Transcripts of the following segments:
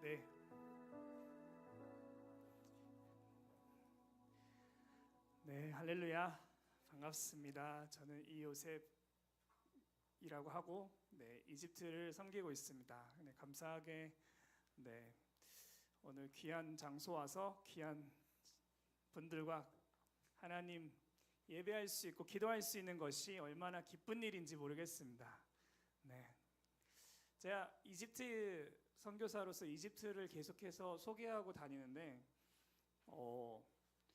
네. 네, 할렐루야. 반갑습니다. 저는 이요셉이라고 하고 이집트를 섬기고 있습니다. 감사하게 오늘 귀한 장소 와서 귀한 분들과 하나님 예배할 수 있고 기도할 수 있는 것이 얼마나 기쁜 일인지 모르겠습니다. 제가 이집트 선교사로서 이집트를 계속해서 소개하고 다니는데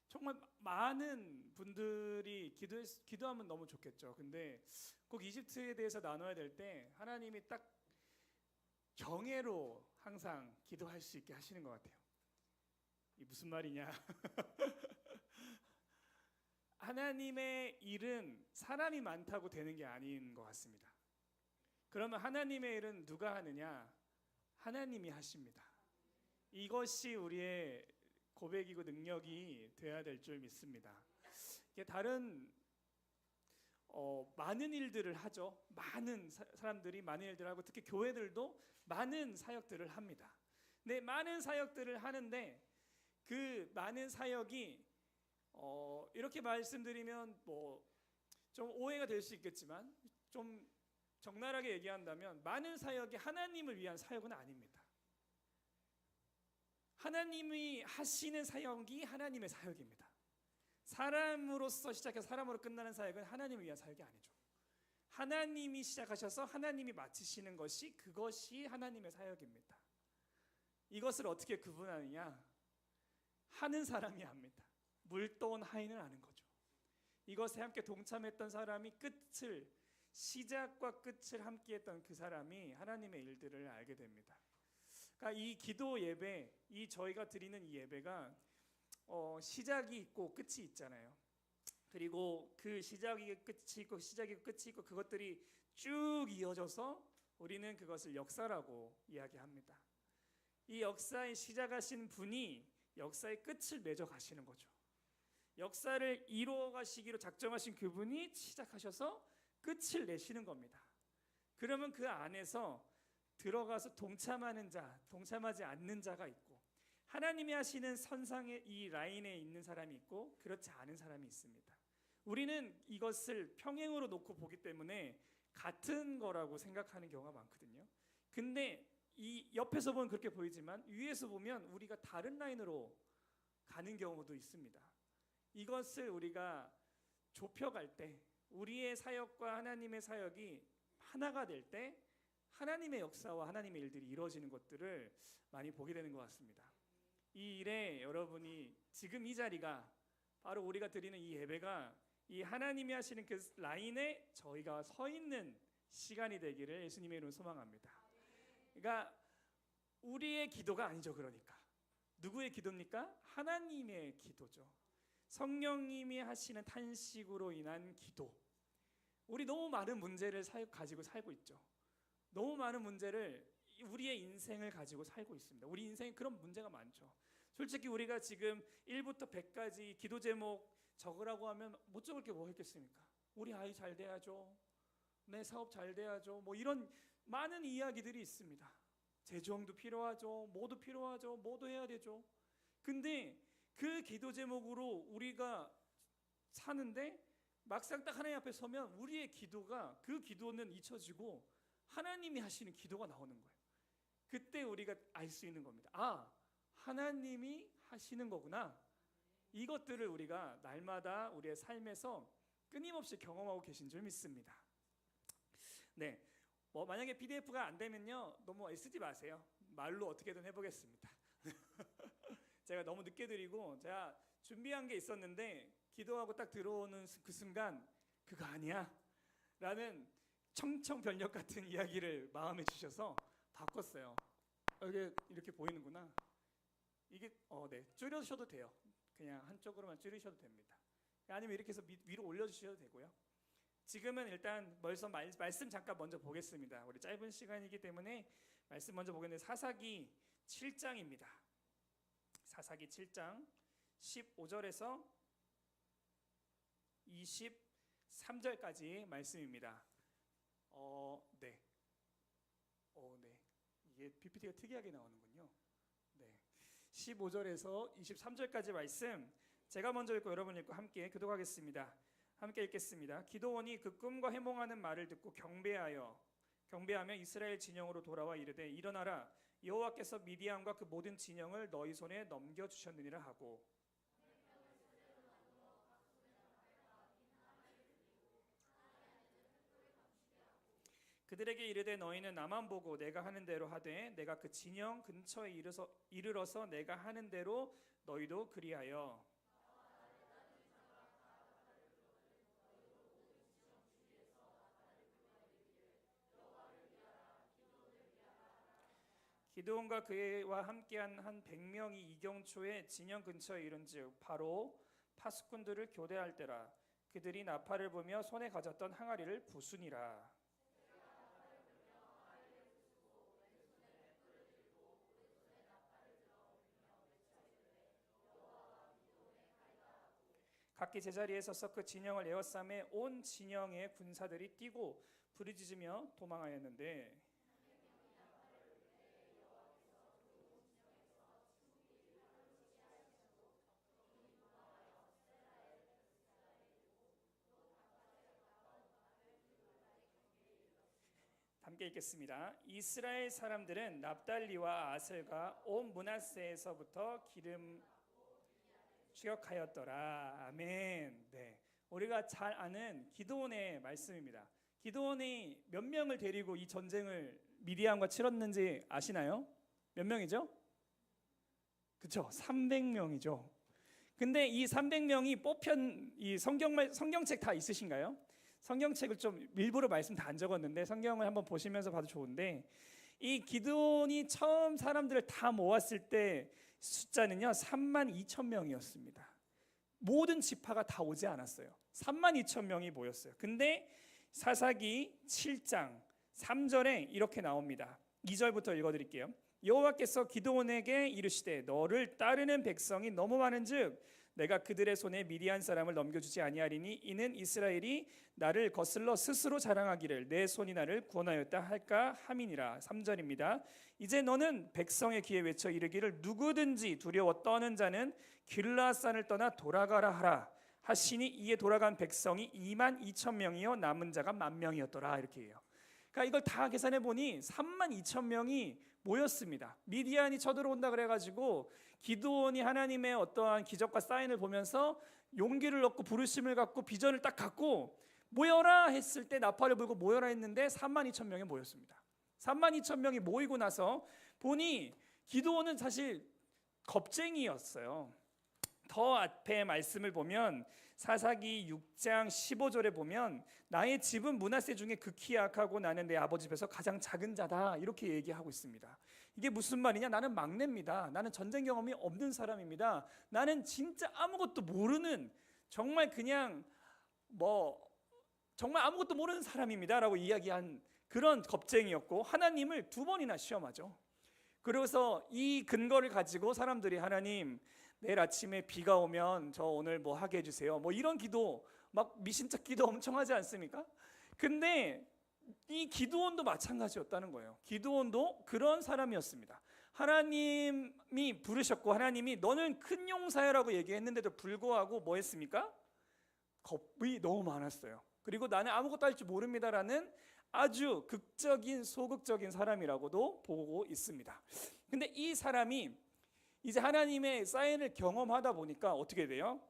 정말 많은 분들이 기도하면 너무 좋겠죠. 근데 꼭 이집트에 대해서 나눠야 될 때 하나님이 딱 경애로 항상 기도할 수 있게 하시는 것 같아요. 이 무슨 말이냐? 하나님의 일은 사람이 많다고 되는 게 아닌 것 같습니다. 그러면 하나님의 일은 누가 하느냐? 하나님이 하십니다. 이것이 우리의 고백이고 능력이 되어야 될 줄 믿습니다. 다른 많은 일들을 하죠. 많은 사람들이 많은 일들을 하고 특히 교회들도 많은 사역들을 합니다. 네, 많은 사역들을 하는데 그 많은 사역이 이렇게 말씀드리면 좀 오해가 될 수 있겠지만 좀 적나라하게 얘기한다면 많은 사역이 하나님을 위한 사역은 아닙니다. 하나님이 하시는 사역이 하나님의 사역입니다. 사람으로서 시작해서 사람으로 끝나는 사역은 하나님을 위한 사역이 아니죠. 하나님이 시작하셔서 하나님이 마치시는 그것이 하나님의 사역입니다. 이것을 어떻게 구분하느냐? 하는 사람이 압니다. 물떠온 하인은 아는 거죠. 이것에 함께 동참했던 사람이 시작과 끝을 함께했던 그 사람이 하나님의 일들을 알게 됩니다. 그러니까 이 기도 예배, 저희가 드리는 이 예배가 시작이 있고 끝이 있잖아요. 그리고 그 시작이 끝이 있고 그것들이 쭉 이어져서 우리는 그것을 역사라고 이야기합니다. 이 역사의 시작하신 분이 역사의 끝을 맺어 가시는 거죠. 역사를 이루어 가시기로 작정하신 그분이 시작하셔서 끝을 내시는 겁니다. 그러면 그 안에서 들어가서 동참하는 자, 동참하지 않는 자가 있고 하나님이 하시는 선상의 이 라인에 있는 사람이 있고 그렇지 않은 사람이 있습니다. 우리는 이것을 평행으로 놓고 보기 때문에 같은 거라고 생각하는 경우가 많거든요. 근데 이 옆에서 보면 그렇게 보이지만 위에서 보면 우리가 다른 라인으로 가는 경우도 있습니다. 이것을 우리가 좁혀갈 때 우리의 사역과 하나님의 사역이 하나가 될 때 하나님의 역사와 하나님의 일들이 이루어지는 것들을 많이 보게 되는 것 같습니다. 이 일에 여러분이 지금 이 자리가 바로 우리가 드리는 이 예배가 이 하나님이 하시는 그 라인에 저희가 서 있는 시간이 되기를 예수님의 이름으로 소망합니다. 그러니까 우리의 기도가 아니죠. 그러니까 누구의 기도입니까? 하나님의 기도죠. 성령님이 하시는 탄식으로 인한 기도. 우리 너무 많은 문제를 가지고 살고 있죠. 너무 많은 문제를 우리의 인생을 가지고 살고 있습니다. 우리 인생에 그런 문제가 많죠. 솔직히 우리가 지금 1부터 100까지 기도 제목 적으라고 하면 못 적을 게 뭐 있겠습니까? 우리 아이 잘 돼야죠. 내 사업 잘 돼야죠. 이런 많은 이야기들이 있습니다. 재정도 필요하죠. 뭐도 필요하죠. 뭐도 해야 되죠. 근데 그 기도 제목으로 우리가 사는데 막상 딱 하나님 앞에 서면 우리의 기도가 그 기도는 잊혀지고 하나님이 하시는 기도가 나오는 거예요. 그때 우리가 알 수 있는 겁니다. 하나님이 하시는 거구나. 이것들을 우리가 날마다 우리의 삶에서 끊임없이 경험하고 계신 줄 믿습니다. 네, 만약에 PDF가 안 되면요 너무 애쓰지 마세요. 말로 어떻게든 해보겠습니다. 제가 너무 늦게 드리고 제가 준비한 게 있었는데 기도하고 딱 들어오는 그 순간 그거 아니야? 라는 청천벽력 같은 이야기를 마음에 주셔서 바꿨어요. 이게 이렇게 보이는구나. 이게 네, 줄여주셔도 돼요. 그냥 한쪽으로만 줄이셔도 됩니다. 아니면 이렇게 해서 위로 올려주셔도 되고요. 지금은 일단 말씀 잠깐 먼저 보겠습니다. 우리 짧은 시간이기 때문에 말씀 먼저 보겠는데 사사기 7장입니다. 사사기 7장 15절에서 23절까지 말씀입니다. 네. 이게 PPT가 특이하게 나오는군요. 네. 15절에서 23절까지 말씀 제가 먼저 읽고 여러분 읽고 함께 교독하겠습니다. 함께 읽겠습니다. 기드온이 그 꿈과 해몽하는 말을 듣고 경배하며 이스라엘 진영으로 돌아와 이르되 일어나라 여호와께서 미디안과 그 모든 진영을 너희 손에 넘겨 주셨느니라 하고 그들에게 이르되 너희는 나만 보고 내가 하는 대로 하되 내가 그 진영 근처에 이르러서 내가 하는 대로 너희도 그리하여 기드온과 그와 함께한 한 100명이 이경초에 진영 근처에 이른즉 바로 파수꾼들을 교대할 때라. 그들이 나팔을 불며 손에 가졌던 항아리를 부수니라. 각기 제자리에 서서 그 진영을 에워싸매 온 진영의 군사들이 뛰고 부르짖으며 도망하였는데 함께 읽겠습니다. 이스라엘 사람들은 납달리와 아셀과 온 므낫세에서부터 기름 추격하였더라. 아멘. 네, 우리가 잘 아는 기드온의 말씀입니다. 기드온이 몇 명을 데리고 이 전쟁을 미디안과 치렀는지 아시나요? 몇 명이죠? 그렇죠. 300명이죠. 근데 이 300명이 뽑힌 이 성경책 다 있으신가요? 성경책을 좀 일부러 말씀 다 안 적었는데 성경을 한번 보시면서 봐도 좋은데 이 기드온이 처음 사람들을 다 모았을 때 숫자는요 32,000명이었습니다. 모든 지파가 다 오지 않았어요. 32,000명이 모였어요. 근데 사사기 7장 3절에 이렇게 나옵니다. 2절부터 읽어드릴게요. 여호와께서 기드온에게 이르시되 너를 따르는 백성이 너무 많은즉 내가 그들의 손에 미디안 사람을 넘겨주지 아니하리니 이는 이스라엘이 나를 거슬러 스스로 자랑하기를 내 손이 나를 구원하였다 할까 함이니라. 3절입니다. 이제 너는 백성의 귀에 외쳐 이르기를 누구든지 두려워 떠는 자는 길라앗산을 떠나 돌아가라 하라 하시니 이에 돌아간 백성이 22,000명이요 남은 자가 10,000명이었더라. 이렇게 해요. 그러니까 이걸 다 계산해 보니 32,000명이 모였습니다. 미디안이 쳐들어온다 그래가지고 기드온이 하나님의 어떠한 기적과 사인을 보면서 용기를 얻고 부르심을 갖고 비전을 딱 갖고 모여라 했을 때 나팔을 불고 모여라 했는데 32,000명이 모였습니다. 32,000명이 모이고 나서 보니 기드온은 사실 겁쟁이였어요. 더 앞에 말씀을 보면 사사기 6장 15절에 보면 나의 집은 므낫세 중에 극히 약하고 나는 내 아버지 집에서 가장 작은 자다 이렇게 얘기하고 있습니다. 이게 무슨 말이냐? 나는 막내입니다. 나는 전쟁 경험이 없는 사람입니다. 나는 진짜 아무것도 모르는 정말 그냥 정말 아무것도 모르는 사람입니다 라고 이야기한 그런 겁쟁이였고 하나님을 2번이나 시험하죠. 그래서 이 근거를 가지고 사람들이 하나님 내일 아침에 비가 오면 저 오늘 뭐 하게 해주세요 이런 기도 막 미신쩍 기도 엄청 하지 않습니까? 근데 이 기드온도 마찬가지였다는 거예요. 기드온도 그런 사람이었습니다. 하나님이 부르셨고 하나님이 너는 큰 용사야라고 얘기했는데도 불구하고 뭐 했습니까? 겁이 너무 많았어요. 그리고 나는 아무것도 할 줄 모릅니다라는 아주 극적인 소극적인 사람이라고도 보고 있습니다. 근데 이 사람이 이제 하나님의 사인을 경험하다 보니까 어떻게 돼요?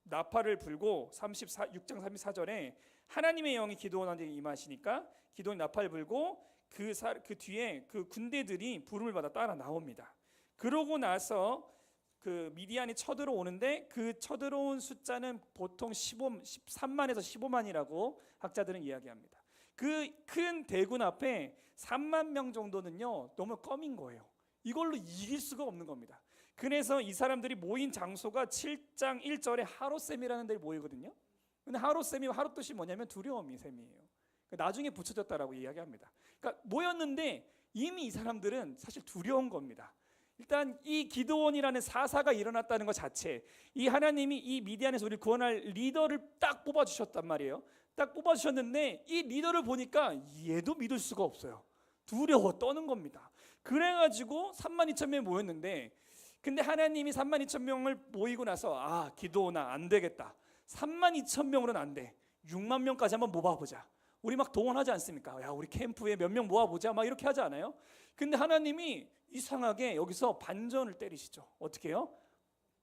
나팔을 불고 6장 34절에 하나님의 영이 기드온한테 임하시니까 기드온이 나팔을 불고 그 뒤에 그 군대들이 부름을 받아 따라 나옵니다. 그러고 나서 그 미디안이 쳐들어오는데 그 쳐들어온 숫자는 보통 13만에서 15만이라고 학자들은 이야기합니다. 그 큰 대군 앞에 3만 명 정도는요 너무 껌인 거예요. 이걸로 이길 수가 없는 겁니다. 그래서 이 사람들이 모인 장소가 7장 1절에 하롯셈이라는 데를 모이거든요. 근데 하롯셈이 하롯 뜻이 뭐냐면 두려움이 셈이에요. 나중에 붙여졌다라고 이야기합니다. 그러니까 모였는데 이미 이 사람들은 사실 두려운 겁니다. 일단 이 기드온이라는 사사가 일어났다는 것 자체, 이 하나님이 이 미디안에서 우리를 구원할 리더를 딱 뽑아주셨단 말이에요. 딱 뽑아주셨는데 이 리더를 보니까 얘도 믿을 수가 없어요. 두려워 떠는 겁니다. 그래가지고 32,000명이 모였는데, 근데 하나님이 32,000명을 모이고 나서 기도나 안 되겠다. 32,000명으로는 안 돼. 6만 명까지 한번 모아보자. 우리 막 동원하지 않습니까? 야, 우리 캠프에 몇 명 모아보자. 막 이렇게 하지 않아요? 근데 하나님이 이상하게 여기서 반전을 때리시죠. 어떻게 해요?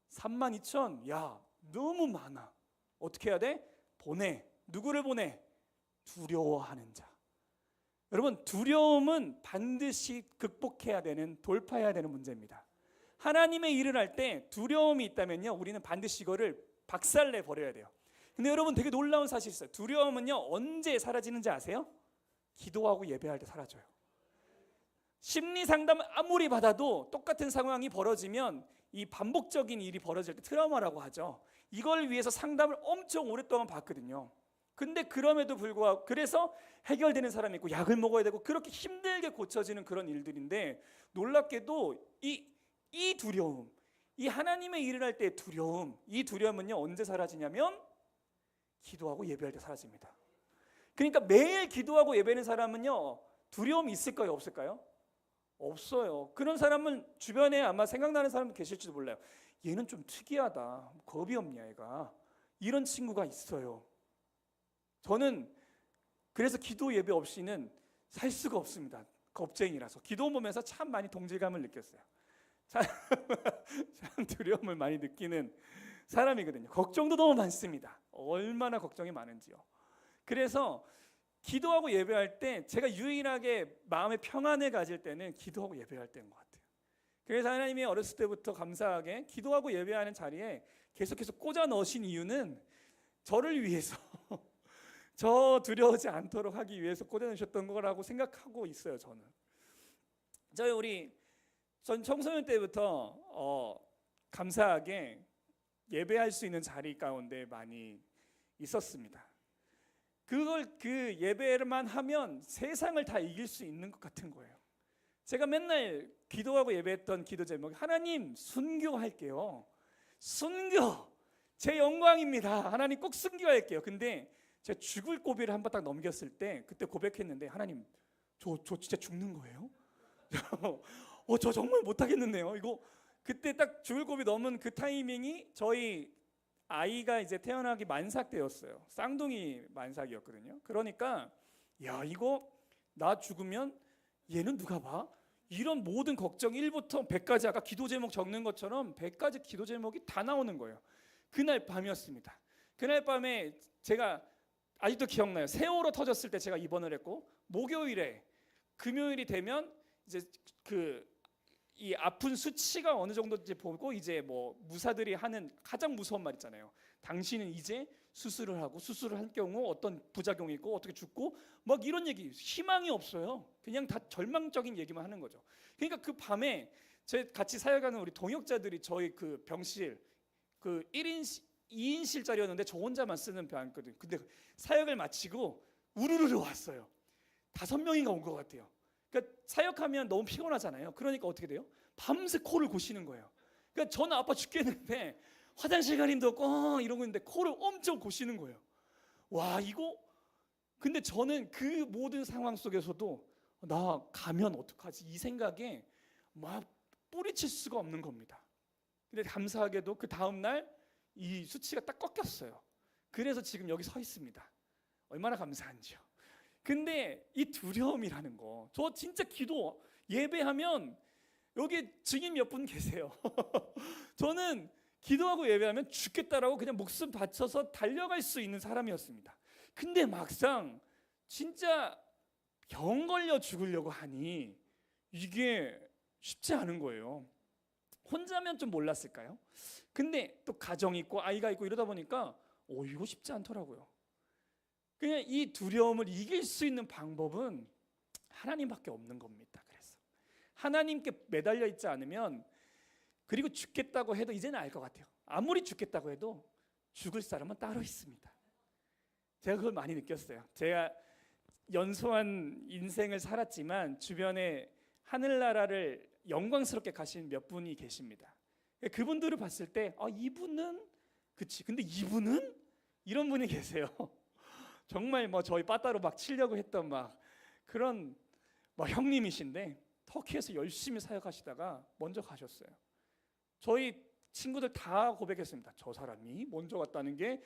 32,000, 야, 너무 많아. 어떻게 해야 돼? 보내. 누구를 보내? 두려워하는 자. 여러분, 두려움은 반드시 극복해야 되는, 돌파해야 되는 문제입니다. 하나님의 일을 할 때 두려움이 있다면요, 우리는 반드시 이거를 박살내 버려야 돼요. 근데 여러분, 되게 놀라운 사실이 있어요. 두려움은요, 언제 사라지는지 아세요? 기도하고 예배할 때 사라져요. 심리 상담 아무리 받아도 똑같은 상황이 벌어지면, 이 반복적인 일이 벌어질 때 트라우마라고 하죠. 이걸 위해서 상담을 엄청 오랫동안 받거든요. 근데 그럼에도 불구하고, 그래서 해결되는 사람이 있고 약을 먹어야 되고 그렇게 힘들게 고쳐지는 그런 일들인데, 놀랍게도 이 두려움, 이 하나님의 일을 할 때의 두려움, 이 두려움은요, 언제 사라지냐면 기도하고 예배할 때 사라집니다. 그러니까 매일 기도하고 예배하는 사람은요, 두려움이 있을까요, 없을까요? 없어요. 그런 사람은 주변에 아마 생각나는 사람 계실지도 몰라요. 얘는 좀 특이하다, 겁이 없냐 얘가, 이런 친구가 있어요. 저는 그래서 기도 예배 없이는 살 수가 없습니다. 겁쟁이라서. 기도 보면서 참 많이 동질감을 느꼈어요. 참 두려움을 많이 느끼는 사람이거든요. 걱정도 너무 많습니다. 얼마나 걱정이 많은지요. 그래서 기도하고 예배할 때 제가 유일하게 마음의 평안을 가질 때는 기도하고 예배할 때인 것 같아요. 그래서 하나님이 어렸을 때부터 감사하게 기도하고 예배하는 자리에 계속해서 꽂아 넣으신 이유는 저를 위해서 저 두려워하지 않도록 하기 위해서 꽂아 넣으셨던 거라고 생각하고 있어요. 저는 전 청소년 때부터 감사하게 예배할 수 있는 자리 가운데 많이 있었습니다. 그 예배만 하면 세상을 다 이길 수 있는 것 같은 거예요. 제가 맨날 기도하고 예배했던 기도 제목이 하나님 순교할게요. 순교 제 영광입니다. 하나님 꼭 순교할게요. 근데 제가 죽을 고비를 한 번 딱 넘겼을 때 그때 고백했는데, 하나님 저 진짜 죽는 거예요? 저 정말 못하겠는데요. 이거 그때 딱 죽을 고비 넘은 그 타이밍이 저희 아이가 이제 태어나기 만삭 때였어요. 쌍둥이 만삭이었거든요. 그러니까 야, 이거 나 죽으면 얘는 누가 봐? 이런 모든 걱정 1부터 100까지, 아까 기도 제목 적는 것처럼 100가지 기도 제목이 다 나오는 거예요. 그날 밤이었습니다. 그날 밤에 제가 아직도 기억나요. 세월호 터졌을 때 제가 입원을 했고, 목요일에 금요일이 되면 이제 이 아픈 수치가 어느 정도 이제 보고, 이제 뭐 무사들이 하는 가장 무서운 말 있잖아요. 당신은 이제 수술을 할 경우 어떤 부작용이 있고 어떻게 죽고 막 이런 얘기, 희망이 없어요. 그냥 다 절망적인 얘기만 하는 거죠. 그러니까 그 밤에 제 같이 사역하는 우리 동역자들이 저희 그 병실 2인실짜리였는데 저 혼자만 쓰는 방이거든요. 근데 사역을 마치고 우르르 왔어요. 5명인가 온 것 같아요. 그러니까 사역하면 너무 피곤하잖아요. 그러니까 어떻게 돼요? 밤새 코를 고시는 거예요. 그러니까 저는 아파 죽겠는데 화장실 가림도 없고 이러고 있는데 코를 엄청 고시는 거예요. 와, 이거 근데 저는 그 모든 상황 속에서도 나 가면 어떡하지? 이 생각에 막 뿌리칠 수가 없는 겁니다. 근데 감사하게도 그 다음 날 이 수치가 딱 꺾였어요. 그래서 지금 여기 서 있습니다. 얼마나 감사한지요. 근데 이 두려움이라는 거, 저 진짜 기도 예배하면 여기 증인 몇 분 계세요. 저는 기도하고 예배하면 죽겠다라고 그냥 목숨 바쳐서 달려갈 수 있는 사람이었습니다. 근데 막상 진짜 병 걸려 죽으려고 하니 이게 쉽지 않은 거예요. 혼자면 좀 몰랐을까요? 근데 또 가정이 있고 아이가 있고 이러다 보니까 이거 쉽지 않더라고요. 그냥 이 두려움을 이길 수 있는 방법은 하나님밖에 없는 겁니다. 그래서 하나님께 매달려 있지 않으면, 그리고 죽겠다고 해도 이제는 알 것 같아요. 아무리 죽겠다고 해도 죽을 사람은 따로 있습니다. 제가 그걸 많이 느꼈어요. 제가 연소한 인생을 살았지만 주변에 하늘나라를 영광스럽게 가신 몇 분이 계십니다. 그분들을 봤을 때 이분은 그치, 근데 이분은 이런 분이 계세요. 정말 뭐 저희 빠따로 막 치려고 했던 막 그런 뭐 형님이신데 터키에서 열심히 사역하시다가 먼저 가셨어요. 저희 친구들 다 고백했습니다. 저 사람이 먼저 갔다는 게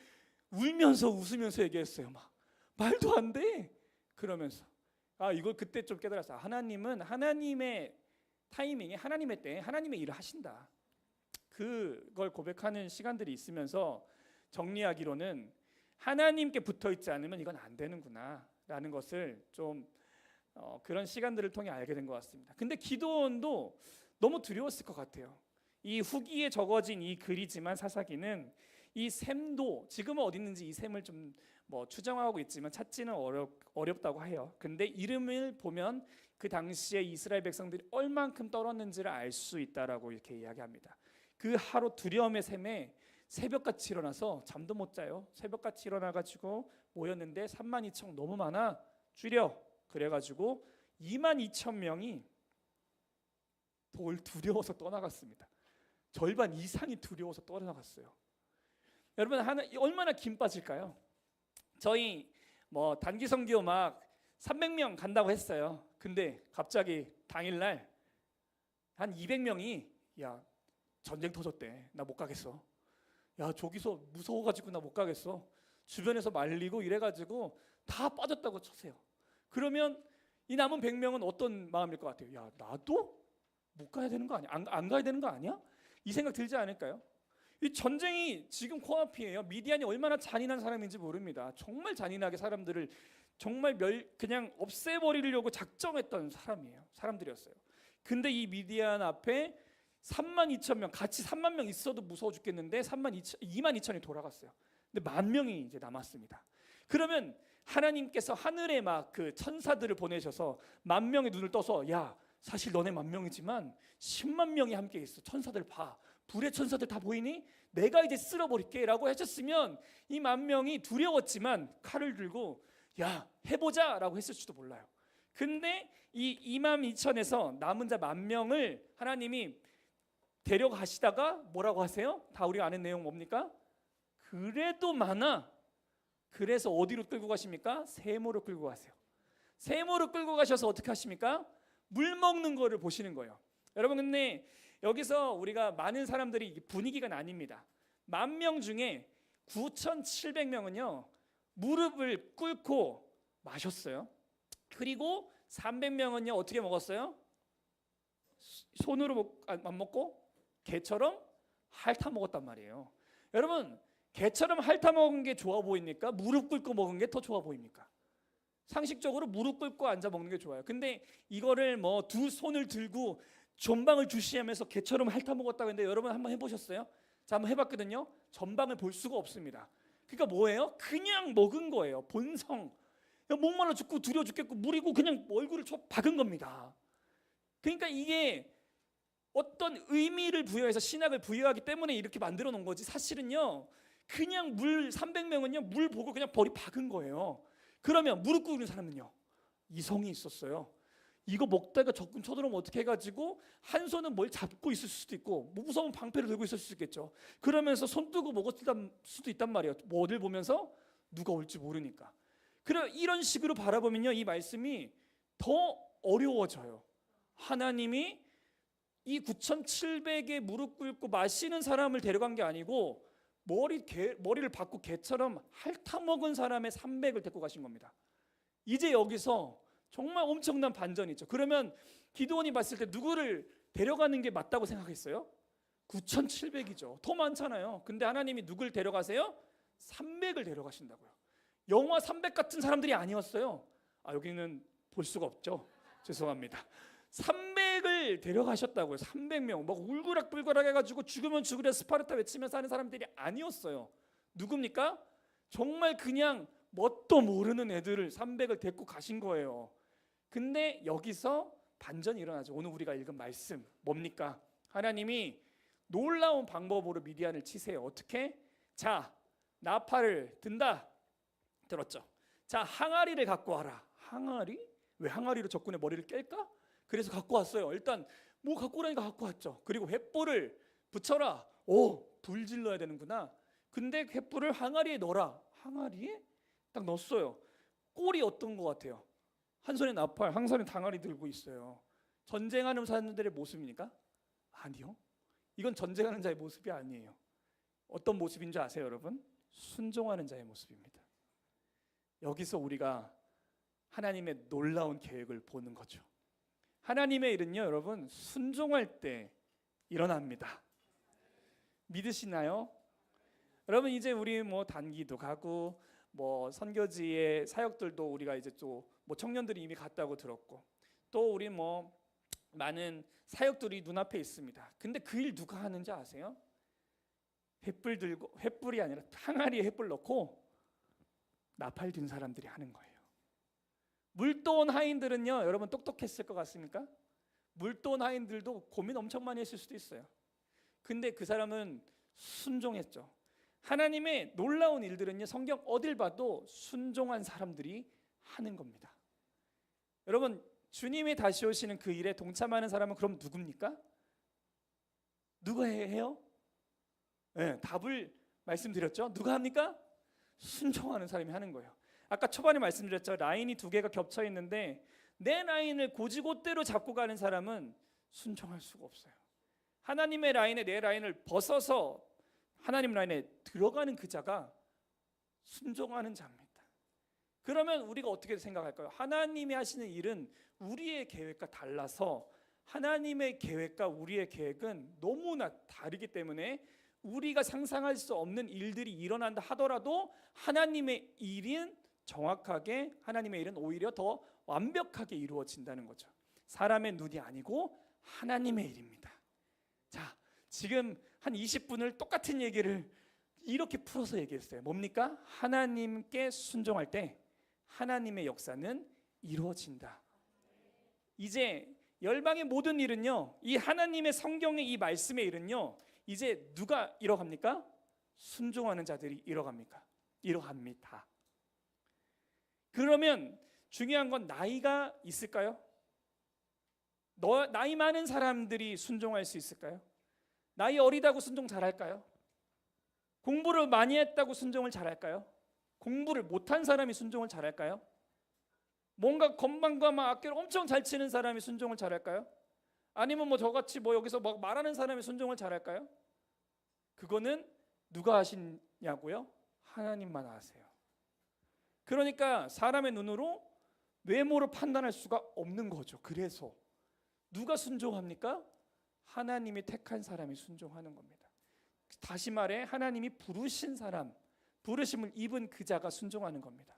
울면서 웃으면서 얘기했어요. 막 말도 안 돼. 그러면서 이걸 그때 좀 깨달았어요. 하나님은 하나님의 타이밍에 하나님의 때에 하나님의 일을 하신다. 그걸 고백하는 시간들이 있으면서 정리하기로는 하나님께 붙어있지 않으면 이건 안 되는구나 라는 것을 좀 그런 시간들을 통해 알게 된 것 같습니다. 근데 기도원도 너무 두려웠을 것 같아요. 이 후기에 적어진 이 글이지만 사사기는 이 셈도 지금은 어디 있는지 이 셈을 좀 추정하고 있지만 찾지는 어렵다고 해요. 근데 이름을 보면 그 당시에 이스라엘 백성들이 얼만큼 떨었는지를 알 수 있다라고 이렇게 이야기합니다. 그 하루 두려움의 셈에 새벽같이 일어나서 잠도 못 자요. 새벽같이 일어나가지고 모였는데 32,000 너무 많아 줄여. 그래가지고 22,000명이 두려워서 떠나갔습니다. 절반 이상이 두려워서 떠나갔어요. 여러분 얼마나 김 빠질까요? 저희 단기 선교 막 300명 간다고 했어요. 근데 갑자기 당일날 한 200명이 야 전쟁 터졌대. 나 못 가겠어. 야 저기서 무서워가지고 나 못 가겠어. 주변에서 말리고 이래가지고 다 빠졌다고 쳐세요. 그러면 이 남은 100명은 어떤 마음일 것 같아요? 야 나도 못 가야 되는 거 아니야? 안 가야 되는 거 아니야? 이 생각 들지 않을까요? 이 전쟁이 지금 코앞이에요. 미디안이 얼마나 잔인한 사람인지 모릅니다. 정말 잔인하게 사람들을 정말 그냥 없애버리려고 작정했던 사람들이었어요. 근데 이 미디안 앞에 32,000명 같이 3만 명 있어도 무서워 죽겠는데 22,000이 돌아갔어요. 근데 10,000명이 이제 남았습니다. 그러면 하나님께서 하늘에 막 그 천사들을 보내셔서 10,000명의 눈을 떠서 야 사실 너네 10,000명이지만 10만 명이 함께 있어. 천사들 봐. 불의 천사들 다 보이니? 내가 이제 쓸어버릴게 라고 하셨으면 이 10,000명이 두려웠지만 칼을 들고 야 해보자 라고 했을지도 몰라요. 근데 이 22,000에서 남은 자 10,000명을 하나님이 데려가시다가 뭐라고 하세요? 다 우리가 아는 내용 뭡니까? 그래도 많아. 그래서 어디로 끌고 가십니까? 세모로 끌고 가세요. 세모로 끌고 가셔서 어떻게 하십니까? 물 먹는 거를 보시는 거예요. 여러분 근데 여기서 우리가 많은 사람들이 분위기가 나뉩니다. 10,000명 중에 9,700명은요 무릎을 꿇고 마셨어요. 그리고 300명은요 어떻게 먹었어요? 손으로 안 먹고 개처럼 핥아 먹었단 말이에요. 여러분 개처럼 핥아 먹은 게 좋아 보입니까? 무릎 꿇고 먹은 게 더 좋아 보입니까? 상식적으로 무릎 꿇고 앉아 먹는 게 좋아요. 근데 이거를 두 손을 들고 전방을 주시하면서 개처럼 핥아 먹었다고 했는데 여러분 한번 해보셨어요? 자 한번 해봤거든요. 전방을 볼 수가 없습니다. 그러니까 뭐예요? 그냥 먹은 거예요. 본성. 목말라 죽고 두려워 죽겠고 물이고 그냥 얼굴을 박은 겁니다. 그러니까 이게 어떤 의미를 부여해서 신학을 부여하기 때문에 이렇게 만들어 놓은 거지 사실은요 그냥 300명은요 물 보고 그냥 벌이 박은 거예요. 그러면 무릎 꿇는 사람은요 이성이 있었어요. 이거 먹다가 적군 쳐들어오면 어떻게 해가지고 한 손은 뭘 잡고 있을 수도 있고 무서운 방패를 들고 있을 수도 있겠죠. 그러면서 손 뜨고 먹었을 수도 있단 말이에요. 어딜 보면서 누가 올지 모르니까. 그래 이런 식으로 바라보면요 이 말씀이 더 어려워져요. 하나님이 이 9,700의 무릎 꿇고 마시는 사람을 데려간 게 아니고 머리를 박고 개처럼 핥아먹은 사람의 300을 데리고 가신 겁니다. 이제 여기서 정말 엄청난 반전이 있죠. 그러면 기드온이 봤을 때 누구를 데려가는 게 맞다고 생각했어요? 9,700이죠. 더 많잖아요. 근데 하나님이 누굴 데려가세요? 300을 데려가신다고요. 영화 300 같은 사람들이 아니었어요. 여기는 볼 수가 없죠. 죄송합니다. 300을 데려가셨다고요. 300명 막 울그락불그락 해가지고 죽으면 죽으려 스파르타 외치면서 하는 사람들이 아니었어요. 누굽니까? 정말 그냥 뭣도 모르는 애들을 300을 데리고 가신 거예요. 근데 여기서 반전이 일어나죠. 오늘 우리가 읽은 말씀 뭡니까? 하나님이 놀라운 방법으로 미디안을 치세요. 어떻게? 자 나팔을 든다. 들었죠? 자 항아리를 갖고 와라. 항아리? 왜 항아리로 적군의 머리를 깰까? 그래서 갖고 왔어요. 일단 뭐 갖고 오라니까 갖고 왔죠. 그리고 횃불을 붙여라. 불 질러야 되는구나. 근데 횃불을 항아리에 넣어라. 항아리에 딱 넣었어요. 꼴이 어떤 것 같아요? 한 손에 나팔, 한 손에 당아리 들고 있어요. 전쟁하는 사람들의 모습입니까? 아니요. 이건 전쟁하는 자의 모습이 아니에요. 어떤 모습인 줄 아세요, 여러분? 순종하는 자의 모습입니다. 여기서 우리가 하나님의 놀라운 계획을 보는 거죠. 하나님의 일은요, 여러분, 순종할 때 일어납니다. 믿으시나요? 여러분, 이제 우리 뭐 단기도 가고 뭐 선교지의 사역들도 우리가 이제 또 뭐 청년들이 이미 갔다고 들었고, 또 우리 뭐 많은 사역들이 눈앞에 있습니다. 근데 그 일 누가 하는지 아세요? 횃불 들고, 횃불이 아니라 항아리에 횃불 넣고 나팔 든 사람들이 하는 거예요. 물도원 하인들은요, 여러분 똑똑했을 것 같습니까? 물도원 하인들도 고민 엄청 많이 했을 수도 있어요. 근데 그 사람은 순종했죠. 하나님의 놀라운 일들은요, 성경 어딜 봐도 순종한 사람들이 하는 겁니다. 여러분, 주님이 다시 오시는 그 일에 동참하는 사람은 그럼 누굽니까? 누가 해요? 네, 답을 말씀드렸죠. 누가 합니까? 순종하는 사람이 하는 거예요. 아까 초반에 말씀드렸죠. 라인이 두 개가 겹쳐 있는데 내 라인을 고지고대로 잡고 가는 사람은 순종할 수가 없어요. 하나님의 라인에 내 라인을 벗어서 하나님 라인에 들어가는 그 자가 순종하는 자입니다. 그러면 우리가 어떻게 생각할까요? 하나님이 하시는 일은 우리의 계획과 달라서 하나님의 계획과 우리의 계획은 너무나 다르기 때문에 우리가 상상할 수 없는 일들이 일어난다 하더라도 하나님의 일은 정확하게, 하나님의 일은 오히려 더 완벽하게 이루어진다는 거죠. 사람의 눈이 아니고 하나님의 일입니다. 자, 지금 한 20분을 똑같은 얘기를 이렇게 풀어서 얘기했어요. 뭡니까? 하나님께 순종할 때 하나님의 역사는 이루어진다. 이제 열방의 모든 일은요, 이 하나님의 성경의 이 말씀의 일은요, 이제 누가 이뤄갑니까? 순종하는 자들이 이뤄갑니까? 이뤄갑니다. 그러면 중요한 건 나이가 있을까요? 나이 많은 사람들이 순종할 수 있을까요? 나이 어리다고 순종 잘할까요? 공부를 많이 했다고 순종을 잘할까요? 공부를 못한 사람이 순종을 잘할까요? 뭔가 건방과 막 악기를 엄청 잘 치는 사람이 순종을 잘할까요? 아니면 뭐 저같이 뭐 여기서 막 말하는 사람이 순종을 잘할까요? 그거는 누가 하시냐고요? 하나님만 아세요. 그러니까 사람의 눈으로 외모로 판단할 수가 없는 거죠. 그래서 누가 순종합니까? 하나님이 택한 사람이 순종하는 겁니다. 다시 말해 하나님이 부르신 사람, 부르심을 입은 그 자가 순종하는 겁니다.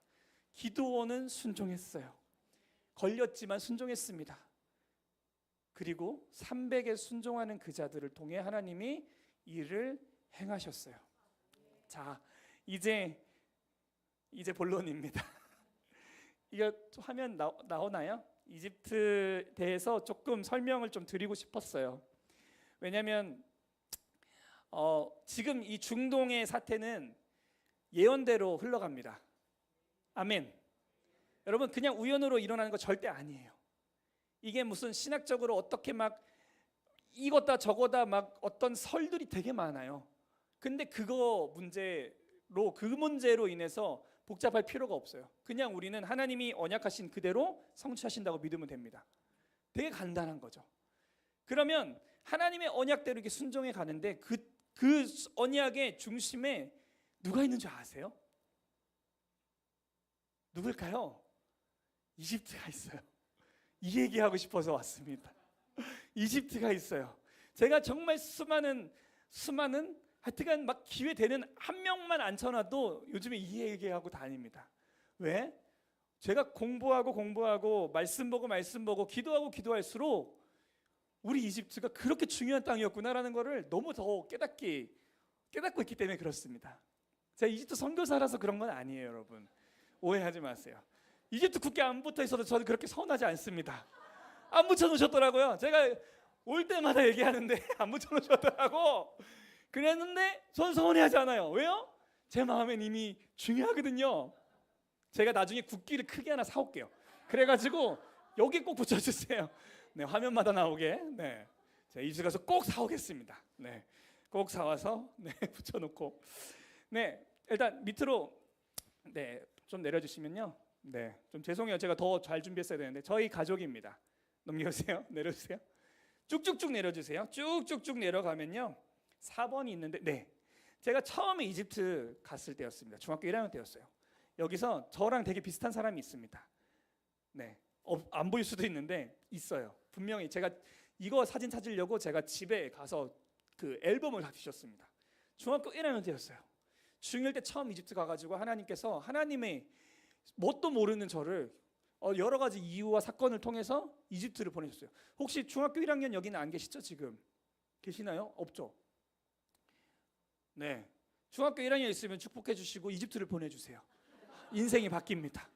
기드온은 순종했어요. 걸렸지만 순종했습니다. 그리고 300에 순종하는 그 자들을 통해 하나님이 일을 행하셨어요. 자, 이제 본론입니다. 이거 화면 나오나요? 이집트에 대해서 조금 설명을 좀 드리고 싶었어요. 왜냐하면 지금 이 중동의 사태는 예언대로 흘러갑니다. 아멘. 여러분, 그냥 우연으로 일어나는 거 절대 아니에요. 이게 무슨 신학적으로 어떻게 막 이거다 저거다 막 어떤 설들이 되게 많아요. 근데 그 문제로 인해서 복잡할 필요가 없어요. 그냥 우리는 하나님이 언약하신 그대로 성취하신다고 믿으면 됩니다. 되게 간단한 거죠. 그러면 하나님의 언약대로 이렇게 순종해 가는데 그 언약의 중심에 누가 있는 줄 아세요? 누굴까요? 이집트가 있어요. 이 얘기하고 싶어서 왔습니다. 이집트가 있어요. 제가 정말 수많은 하여튼간 막 기회 되는 한 명만 앉혀놔도 요즘에 이 얘기하고 다닙니다. 왜? 제가 공부하고 말씀 보고 기도할수록 우리 이집트가 그렇게 중요한 땅이었구나라는 것을 너무 더 깨닫고 있기 때문에 그렇습니다. 제가 이집트 선교사라서 그런 건 아니에요, 여러분. 오해하지 마세요. 이집트 국기 안 붙어 있어도 저는 그렇게 서운하지 않습니다. 안 붙여놓으셨더라고요. 제가 올 때마다 얘기하는데 안 붙여놓으셨더라고. 그랬는데 전 서운해하지 않아요. 왜요? 제 마음엔 이미 중요하거든요. 제가 나중에 국기를 크게 하나 사올게요. 그래가지고 여기 꼭 붙여주세요. 네, 화면마다 나오게. 네, 제가 이주 가서 꼭 사오겠습니다. 네, 꼭 사와서 붙여놓고. 네, 일단 밑으로 좀 내려주시면요. 네, 좀 죄송해요. 제가 더 잘 준비했어야 되는데 저희 가족입니다. 넘겨주세요. 내려주세요. 쭉쭉쭉 내려주세요. 쭉쭉쭉 내려가면요 4번이 있는데, 네, 제가 처음에 이집트 갔을 때였습니다. 중학교 1학년 때였어요. 여기서 저랑 되게 비슷한 사람이 있습니다. 네, 안 보일 수도 있는데 있어요. 분명히 제가 이거 사진 찾으려고 제가 집에 가서 그 앨범을 다 뒤졌습니다. 중학교 1학년 때였어요. 중1 때 처음 이집트 가가지고 하나님께서 하나님의 뭣도 모르는 저를 여러 가지 이유와 사건을 통해서 이집트를 보내셨어요. 혹시 중학교 1학년 여기는 안 계시죠? 지금 계시나요? 없죠? 네, 중학교 1학년 있으면 축복해 주시고 이집트를 보내주세요. 인생이 바뀝니다.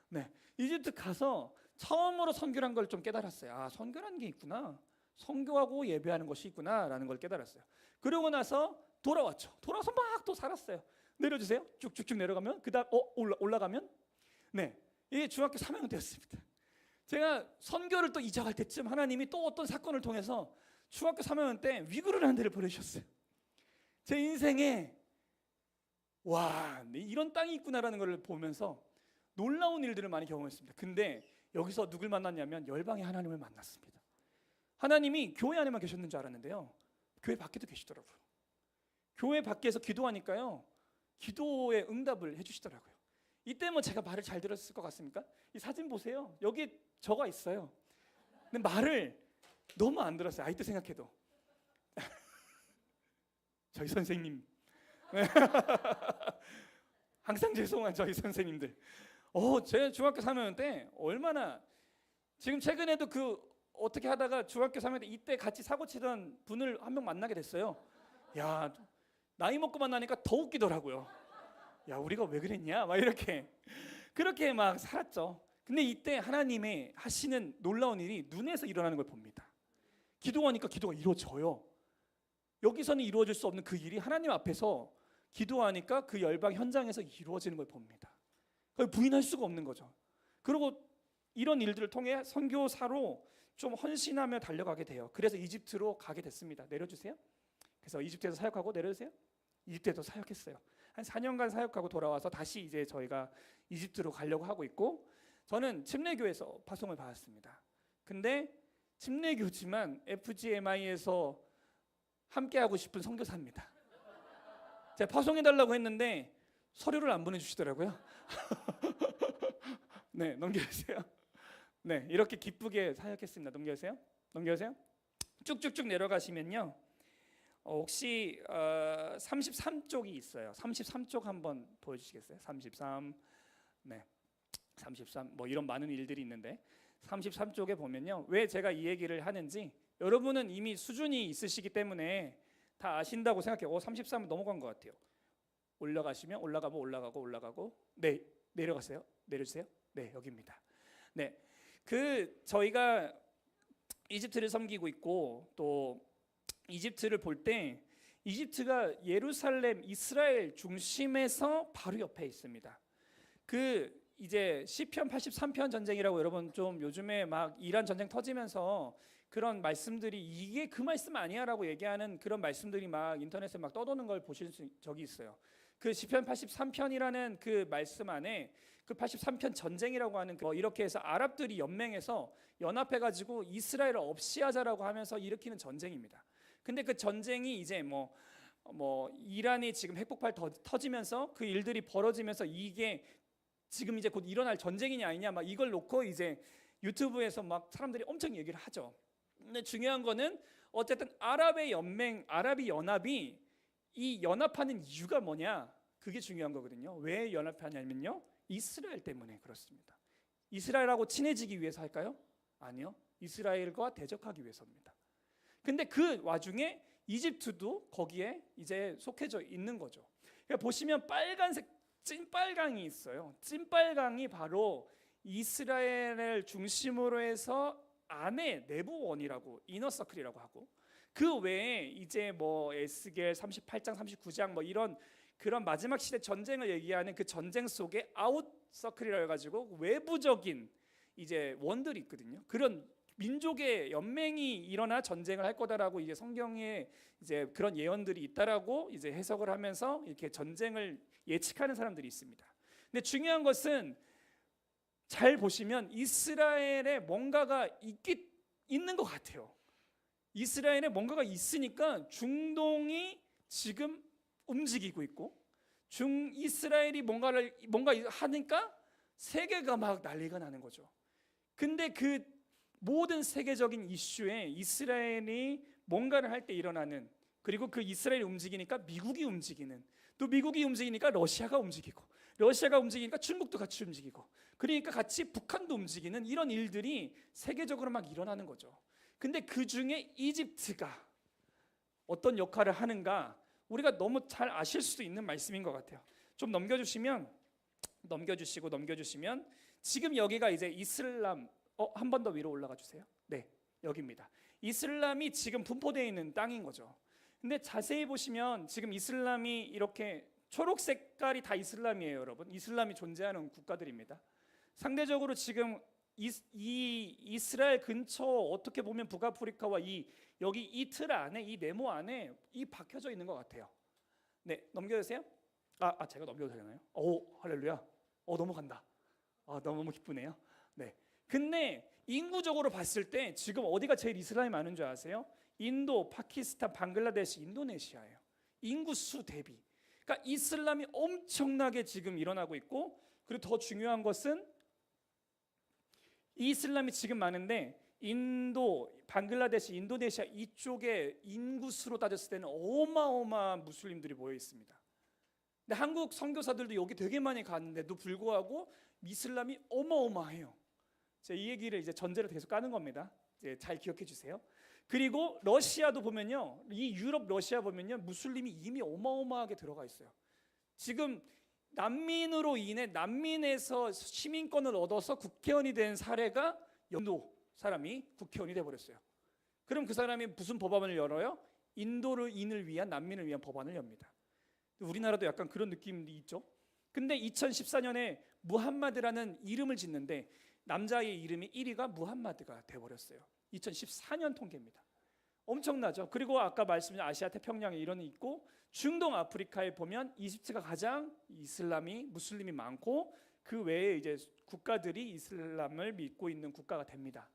네, 이집트 가서 처음으로 선교란 걸 좀 깨달았어요. 아, 선교라는 게 있구나. 선교하고 예배하는 것이 있구나라는 걸 깨달았어요. 그러고 나서 돌아왔죠. 돌아서 막 또 살았어요. 내려주세요. 쭉쭉쭉 내려가면 그다음 올라가면, 네, 이게 중학교 3학년 때였습니다. 제가 선교를 또 이적할 때쯤 하나님이 또 어떤 사건을 통해서 중학교 3학년 때 위구르라는 데를 보내주셨어요. 제 인생에 와, 이런 땅이 있구나라는 걸 보면서 놀라운 일들을 많이 경험했습니다. 근데 여기서 누굴 만났냐면 열방의 하나님을 만났습니다. 하나님이 교회 안에만 계셨는 줄 알았는데요, 교회 밖에도 계시더라고요. 교회 밖에서 기도하니까요 기도에 응답을 해주시더라고요. 이때 뭐 제가 말을 잘 들었을 것 같습니까? 이 사진 보세요. 여기 저가 있어요. 근데 말을 너무 안 들었어요. 아이때 생각해도. 저희 선생님. 항상 죄송한 저희 선생님들. 제 중학교 3학년 때 얼마나, 지금 최근에도 어떻게 하다가 중학교 3학년 때 이때 같이 사고 치던 분을 한 명 만나게 됐어요. 야, 나이 먹고 만나니까 더 웃기더라고요. 야, 우리가 왜 그랬냐? 막 이렇게 그렇게 막 살았죠. 근데 이때 하나님의 하시는 놀라운 일이 눈에서 일어나는 걸 봅니다. 기도하니까 기도가 이루어져요. 여기서는 이루어질 수 없는 그 일이 하나님 앞에서 기도하니까 그 열방 현장에서 이루어지는 걸 봅니다. 부인할 수가 없는 거죠. 그리고 이런 일들을 통해 선교사로 좀 헌신하며 달려가게 돼요. 그래서 이집트로 가게 됐습니다. 내려주세요. 그래서 이집트에서 사역하고, 내려주세요. 이집트에서 사역했어요. 한 4년간 사역하고 돌아와서 다시 이제 저희가 이집트로 가려고 하고 있고, 저는 침례교에서 파송을 받았습니다. 근데 침례교지만 FGMI에서 함께하고 싶은 선교사입니다. 제가 파송해달라고 했는데 서류를 안 보내주시더라고요. 네, 넘겨주세요. 네, 이렇게 기쁘게 사역했습니다. 넘겨주세요. 넘겨주세요. 쭉쭉쭉 내려가시면요, 혹시 33쪽이 있어요. 33쪽 한번 보여주시겠어요? 33, 네, 33, 뭐 이런 많은 일들이 있는데 33쪽에 보면요, 왜 제가 이 얘기를 하는지 여러분은 이미 수준이 있으시기 때문에 다 아신다고 생각해요. 33은 넘어간 것 같아요. 올라가시면 올라가고, 네, 내려가세요. 내려주세요. 네, 여기입니다. 네, 저희가 이집트를 섬기고 있고, 또 이집트를 볼 때 이집트가 예루살렘, 이스라엘 중심에서 바로 옆에 있습니다. 이제 시편 83편 전쟁이라고 여러분 좀 요즘에 막 이란 전쟁 터지면서 그런 말씀들이 이게 그 말씀 아니야라고 얘기하는 그런 말씀들이 막 인터넷에 막 떠도는 걸 보실 적이 있어요. 그 시편 83편이라는 그 말씀 안에 그 83편 전쟁이라고 하는 이렇게 해서 아랍들이 연합해 가지고 이스라엘을 없이 하자라고 하면서 일으키는 전쟁입니다. 근데 그 전쟁이 이제 뭐 이란이 지금 핵폭발 터지면서 그 일들이 벌어지면서 이게 지금 이제 곧 일어날 전쟁이냐 아니냐 막 이걸 놓고 이제 유튜브에서 막 사람들이 엄청 얘기를 하죠. 근데 중요한 거는 어쨌든 아랍이 연합이 이 연합하는 이유가 뭐냐, 그게 중요한 거거든요. 왜 연합하냐면요, 이스라엘 때문에 그렇습니다. 이스라엘하고 친해지기 위해서 할까요? 아니요, 이스라엘과 대적하기 위해서입니다. 근데 그 와중에 이집트도 거기에 이제 속해져 있는 거죠. 그러니까 보시면 빨간색 찐빨강이 있어요. 찐빨강이 바로 이스라엘을 중심으로 해서 안에 내부원이라고, 이너서클이라고 하고, 그 외에 이제 뭐 에스겔 38장 39장 뭐 이런 그런 마지막 시대 전쟁을 얘기하는 그 전쟁 속에 아웃서클이라 해가지고 외부적인 이제 원들이 있거든요. 그런 민족의 연맹이 일어나 전쟁을 할 거다라고 이제 성경에 이제 그런 예언들이 있다라고 이제 해석을 하면서 이렇게 전쟁을 예측하는 사람들이 있습니다. 근데 중요한 것은 잘 보시면 이스라엘에 뭔가가 있는 것 같아요. 이스라엘에 뭔가가 있으니까 중동이 지금 움직이고 있고, 이스라엘이 뭔가 하니까 세계가 막 난리가 나는 거죠. 근데 그 모든 세계적인 이슈에 이스라엘이 뭔가를 할 때 일어나는, 그리고 그 이스라엘이 움직이니까 미국이 움직이는, 또 미국이 움직이니까 러시아가 움직이고, 러시아가 움직이니까 중국도 같이 움직이고, 그러니까 같이 북한도 움직이는 이런 일들이 세계적으로 막 일어나는 거죠. 근데 그 중에 이집트가 어떤 역할을 하는가, 우리가 너무 잘 아실 수도 있는 말씀인 것 같아요. 좀 넘겨주시면, 지금 여기가 이제 이슬람, 한 번 더 위로 올라가 주세요. 네, 여기입니다. 이슬람이 지금 분포되어 있는 땅인 거죠. 근데 자세히 보시면 지금 이슬람이 이렇게 초록 색깔이 다 이슬람이에요, 여러분. 이슬람이 존재하는 국가들입니다. 상대적으로 지금 이 이스라엘 근처, 어떻게 보면 북아프리카와 여기 이 틀 안에, 이 네모 안에 박혀져 있는 것 같아요. 네, 넘겨주세요. 제가 넘겨도 되나요? 오, 할렐루야. 넘어간다. 너무 기쁘네요. 네. 근데 인구적으로 봤을 때 지금 어디가 제일 이슬람이 많은 줄 아세요? 인도, 파키스탄, 방글라데시, 인도네시아예요. 인구수 대비. 그러니까 이슬람이 엄청나게 지금 일어나고 있고, 그리고 더 중요한 것은 이 이슬람이 지금 많은데 인도, 방글라데시, 인도네시아 이쪽에 인구수로 따졌을 때는 어마어마한 무슬림들이 모여 있습니다. 근데 한국 선교사들도 여기 되게 많이 갔는데도 불구하고 이슬람이 어마어마해요. 제가 이 얘기를 이제 전제를 계속 까는 겁니다. 이제 잘 기억해 주세요. 그리고 러시아도 보면요, 이 유럽 러시아 보면요, 무슬림이 이미 어마어마하게 들어가 있어요. 지금 난민으로 인해 난민에서 시민권을 얻어서 국회의원이 된 사례가 인도 사람이 국회의원이 돼 버렸어요. 그럼 그 사람이 무슨 법안을 열어요? 인도인을 위한, 난민을 위한 법안을 엽니다. 우리나라도 약간 그런 느낌이 있죠. 근데 2014년에 무함마드라는 이름을 짓는데 남자의 이름이 1위가 무함마드가 돼 버렸어요. 2014년 통계입니다. 엄청나죠. 그리고 아까 말씀드린 아시아 태평양에 이런 있고, 중동 아프리카에 보면 이집트가 가장 무슬림이 많고, 그 외에 이제 국가들이 이슬람을 믿고 있는 국가가 됩니다.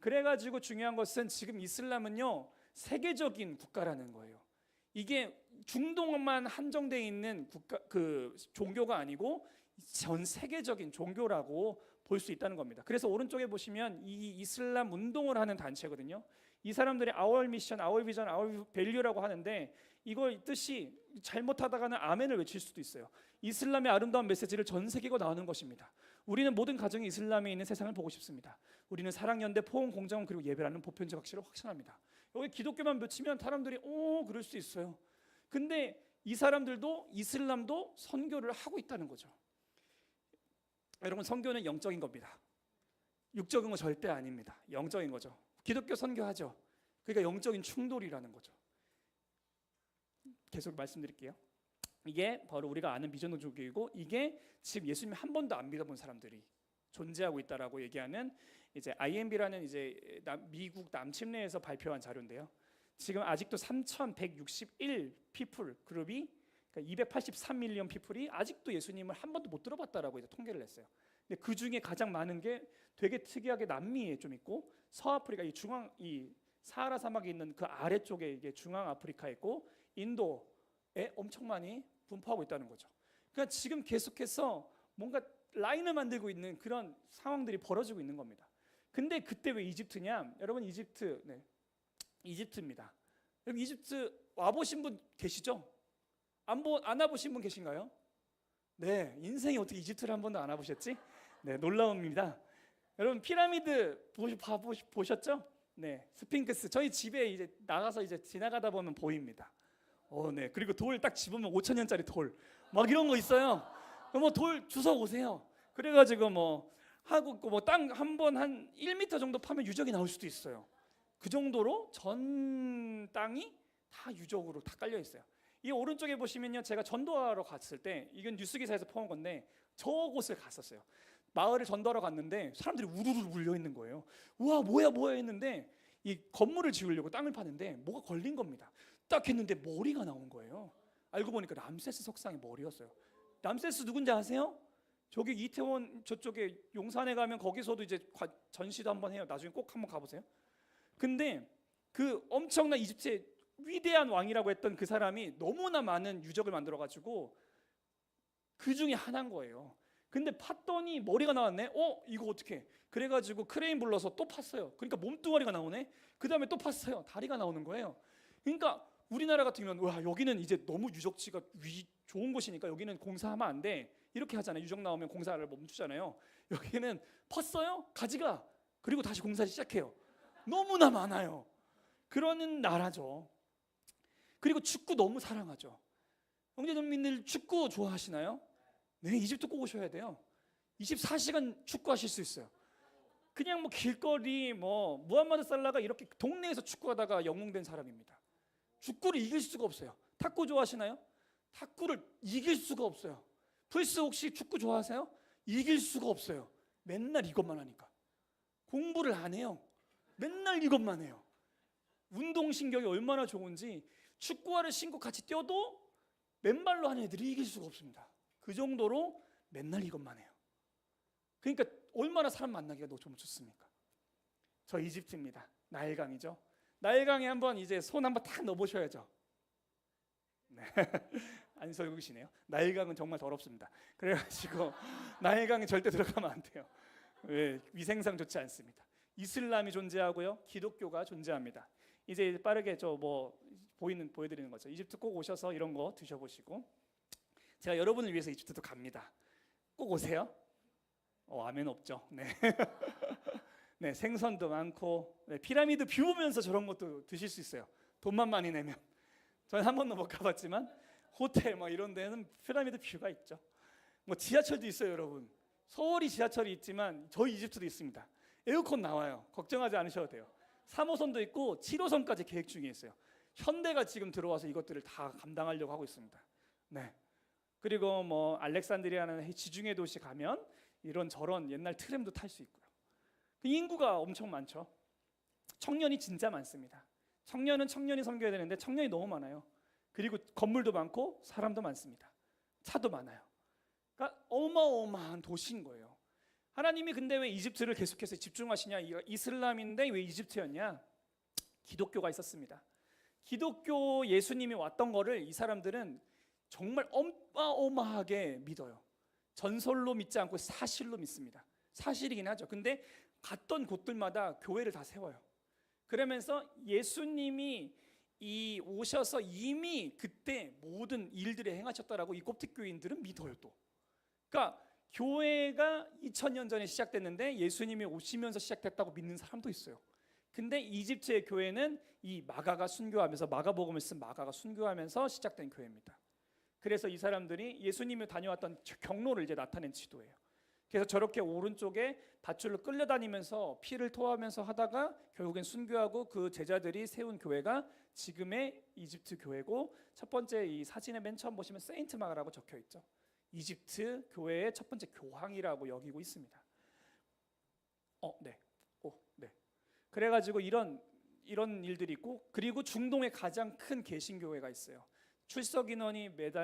그래가지고 중요한 것은 지금 이슬람은요, 세계적인 국가라는 거예요. 이게 중동만 한정되어 있는 종교가 아니고 전 세계적인 종교라고 볼 수 있다는 겁니다. 그래서 오른쪽에 보시면 이 이슬람 운동을 하는 단체거든요. 이 사람들이 Our Mission, Our Vision, Our Value라고 하는데, 이걸 뜻이 잘못하다가는 아멘을 외칠 수도 있어요. 이슬람의 아름다운 메시지를 전 세계가 나누는 것입니다. 우리는 모든 가정이 이슬람에 있는 세상을 보고 싶습니다. 우리는 사랑, 연대, 포옹, 공정, 그리고 예배라는 보편적 가치를 확신합니다. 여기 기독교만 맺히면 사람들이 그럴 수 있어요. 근데 이 사람들도 이슬람도 선교를 하고 있다는 거죠. 여러분, 선교는 영적인 겁니다. 육적인 거 절대 아닙니다. 영적인 거죠. 기독교 선교하죠. 그러니까 영적인 충돌이라는 거죠. 계속 말씀드릴게요. 이게 바로 우리가 아는 미전노조교이고, 이게 지금 예수님 한 번도 안 믿어본 사람들이 존재하고 있다라고 얘기하는 이제 IMB라는 이제 미국 남침내에서 발표한 자료인데요. 지금 아직도 3,161 피플 그룹이, 그러니까 283밀리언 피플이 아직도 예수님을 한 번도 못 들어봤다라고 이제 통계를 냈어요. 근데 그 중에 가장 많은 게 되게 특이하게 남미에 좀 있고, 서아프리카, 이 사하라 사막에 있는 그 아래쪽에 이게 중앙 아프리카에 있고, 인도에 엄청 많이 분포하고 있다는 거죠. 그러니까 지금 계속해서 뭔가 라인을 만들고 있는 그런 상황들이 벌어지고 있는 겁니다. 근데 그때 왜 이집트냐? 여러분, 이집트입니다. 여러분, 이집트 와보신 분 계시죠? 안 와보신 분 계신가요? 네, 인생에 어떻게 이집트를 한 번도 안 와보셨지? 네, 놀라움입니다. 여러분, 피라미드 보셨죠? 네, 스핑크스. 저희 집에 이제 나가서 이제 지나가다 보면 보입니다. 네. 그리고 돌 딱 집으면 5,000년짜리 돌, 막 이런 거 있어요. 뭐 돌 주워 오세요. 그래가지고 땅 한 번 한 1m 정도 파면 유적이 나올 수도 있어요. 그 정도로 전 땅이 다 유적으로 다 깔려 있어요. 이 오른쪽에 보시면요, 제가 전도하러 갔을 때, 이건 뉴스 기사에서 포함한 건데, 저곳을 갔었어요. 마을을 전도하러 갔는데 사람들이 우르르 몰려 있는 거예요. 우와, 뭐야 했는데, 이 건물을 지으려고 땅을 파는데 뭐가 걸린 겁니다. 딱 했는데 머리가 나온 거예요. 알고 보니까 람세스 석상의 머리였어요. 람세스 누군지 아세요? 저기 이태원 저쪽에 용산에 가면 거기서도 이제 전시도 한번 해요. 나중에 꼭 한번 가보세요. 근데 그 엄청난 이집트의 위대한 왕이라고 했던 그 사람이 너무나 많은 유적을 만들어가지고 그 중에 하나인 거예요. 근데 팠더니 머리가 나왔네. 이거 어떻게? 그래가지고 크레인 불러서 또 팠어요. 그러니까 몸뚱아리가 나오네. 그 다음에 또 팠어요. 다리가 나오는 거예요. 그러니까 우리나라 같으면 와, 여기는 이제 너무 유적지가 좋은 곳이니까 여기는 공사하면 안 돼. 이렇게 하잖아요. 유적 나오면 공사를 멈추잖아요. 여기는 팠어요? 가지가. 그리고 다시 공사 시작해요. 너무나 많아요. 그러는 나라죠. 그리고 축구 너무 사랑하죠. 형제자매님들 축구 좋아하시나요? 네, 이집트 꼭 오셔야 돼요. 24시간 축구하실 수 있어요. 그냥 뭐 길거리 무함마드 살라가 이렇게 동네에서 축구하다가 영웅된 사람입니다. 축구를 이길 수가 없어요. 탁구 좋아하시나요? 탁구를 이길 수가 없어요. 플스 혹시 축구 좋아하세요? 이길 수가 없어요. 맨날 이것만 하니까. 공부를 안 해요. 맨날 이것만 해요. 운동신경이 얼마나 좋은지 축구화를 신고 같이 뛰어도 맨발로 하는 애들이 이길 수가 없습니다. 그 정도로 맨날 이것만 해요. 그러니까 얼마나 사람 만나기가 좀 좋습니까? 저 이집트입니다. 나일강이죠. 나일강에 한번 이제 손 한번 탁 넣어보셔야죠. 네. 안 설국이시네요. 나일강은 정말 더럽습니다. 그래가지고 나일강에 절대 들어가면 안 돼요. 왜? 위생상 좋지 않습니다. 이슬람이 존재하고요, 기독교가 존재합니다. 이제 빠르게 보여드리는 거죠. 이집트 꼭 오셔서 이런 거 드셔보시고, 제가 여러분을 위해서 이집트도 갑니다. 꼭 오세요. 아멘 없죠. 네. 네, 생선도 많고, 네, 피라미드 뷰 보면서 저런 것도 드실 수 있어요. 돈만 많이 내면. 저는 한 번도 못 가봤지만 호텔 이런 데는 피라미드 뷰가 있죠. 지하철도 있어요, 여러분. 서울이 지하철이 있지만 저희 이집트도 있습니다. 에어컨 나와요. 걱정하지 않으셔도 돼요. 3호선도 있고 7호선까지 계획 중에 있어요. 현대가 지금 들어와서 이것들을 다 감당하려고 하고 있습니다. 네. 그리고 알렉산드리아는 지중해 도시 가면 이런 저런 옛날 트램도 탈 수 있고요. 인구가 엄청 많죠. 청년이 진짜 많습니다. 청년은 청년이 섬겨야 되는데 청년이 너무 많아요. 그리고 건물도 많고 사람도 많습니다. 차도 많아요. 그러니까 어마어마한 도시인 거예요. 하나님이 근데 왜 이집트를 계속해서 집중하시냐? 이슬람인데 왜 이집트였냐? 기독교가 있었습니다. 기독교 예수님이 왔던 거를 이 사람들은 정말 어마어마하게 믿어요. 전설로 믿지 않고 사실로 믿습니다. 사실이긴 하죠. 근데 갔던 곳들마다 교회를 다 세워요. 그러면서 예수님이 오셔서 이미 그때 모든 일들을 행하셨다라고 이 koptic 교인들은 믿어요. 또 그러니까 교회가 2000년 전에 시작됐는데 예수님이 오시면서 시작됐다고 믿는 사람도 있어요. 근데 이집트의 교회는 이 마가가 순교하면서, 마가복음을 쓴 마가가 순교하면서 시작된 교회입니다. 그래서 이 사람들이 예수님이 다녀왔던 경로를 이제 나타낸 지도예요. 그래서 저렇게 오른쪽에 밧줄로 끌려다니면서 피를 토하면서 하다가 결국엔 순교하고 그 제자들이 세운 교회가 지금의 이집트 교회고, 첫 번째 이 사진에 맨 처음 보시면 세인트 마가라고 적혀 있죠. 이집트 교회의 첫 번째 교황이라고 여기고 있습니다. 네. 그래가지고 이런 일들이 있고, 그리고 중동에 가장 큰 개신교회가 있어요. 출석 인원이 매주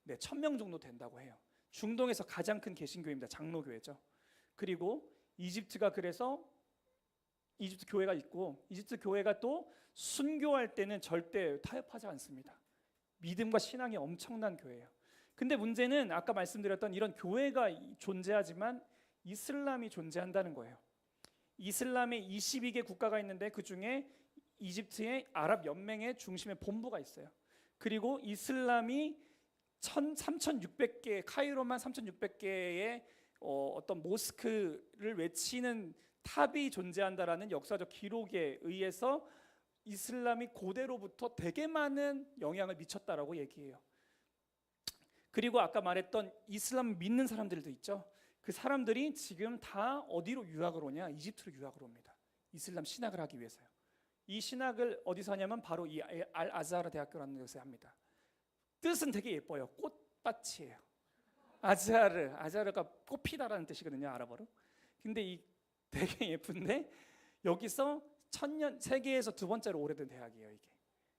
1000명 정도 된다고 해요. 중동에서 가장 큰 개신교회입니다. 장로교회죠. 그리고 이집트가 그래서 이집트 교회가 있고, 이집트 교회가 또 순교할 때는 절대 타협하지 않습니다. 믿음과 신앙이 엄청난 교회예요. 근데 문제는 아까 말씀드렸던 이런 교회가 존재하지만 이슬람이 존재한다는 거예요. 이슬람의 22개 국가가 있는데 그 중에 이집트의 아랍 연맹의 중심에 본부가 있어요. 그리고 이슬람이 3600개, 카이로만 3600개의 어떤 모스크를 외치는 탑이 존재한다라는 역사적 기록에 의해서 이슬람이 고대로부터 되게 많은 영향을 미쳤다라고 얘기해요. 그리고 아까 말했던 이슬람 믿는 사람들도 있죠. 그 사람들이 지금 다 어디로 유학을 오냐? 이집트로 유학을 옵니다. 이슬람 신학을 하기 위해서요. 이 신학을 어디서 하냐면 바로 이 알아자르 대학교라는 곳에 합니다. 뜻은 되게 예뻐요. 꽃밭이에요. 아자르가 꽃피다라는 뜻이거든요, 아랍어로. 근데 이 되게 예쁜데 여기서 1000년, 세계에서 두 번째로 오래된 대학이에요, 이게.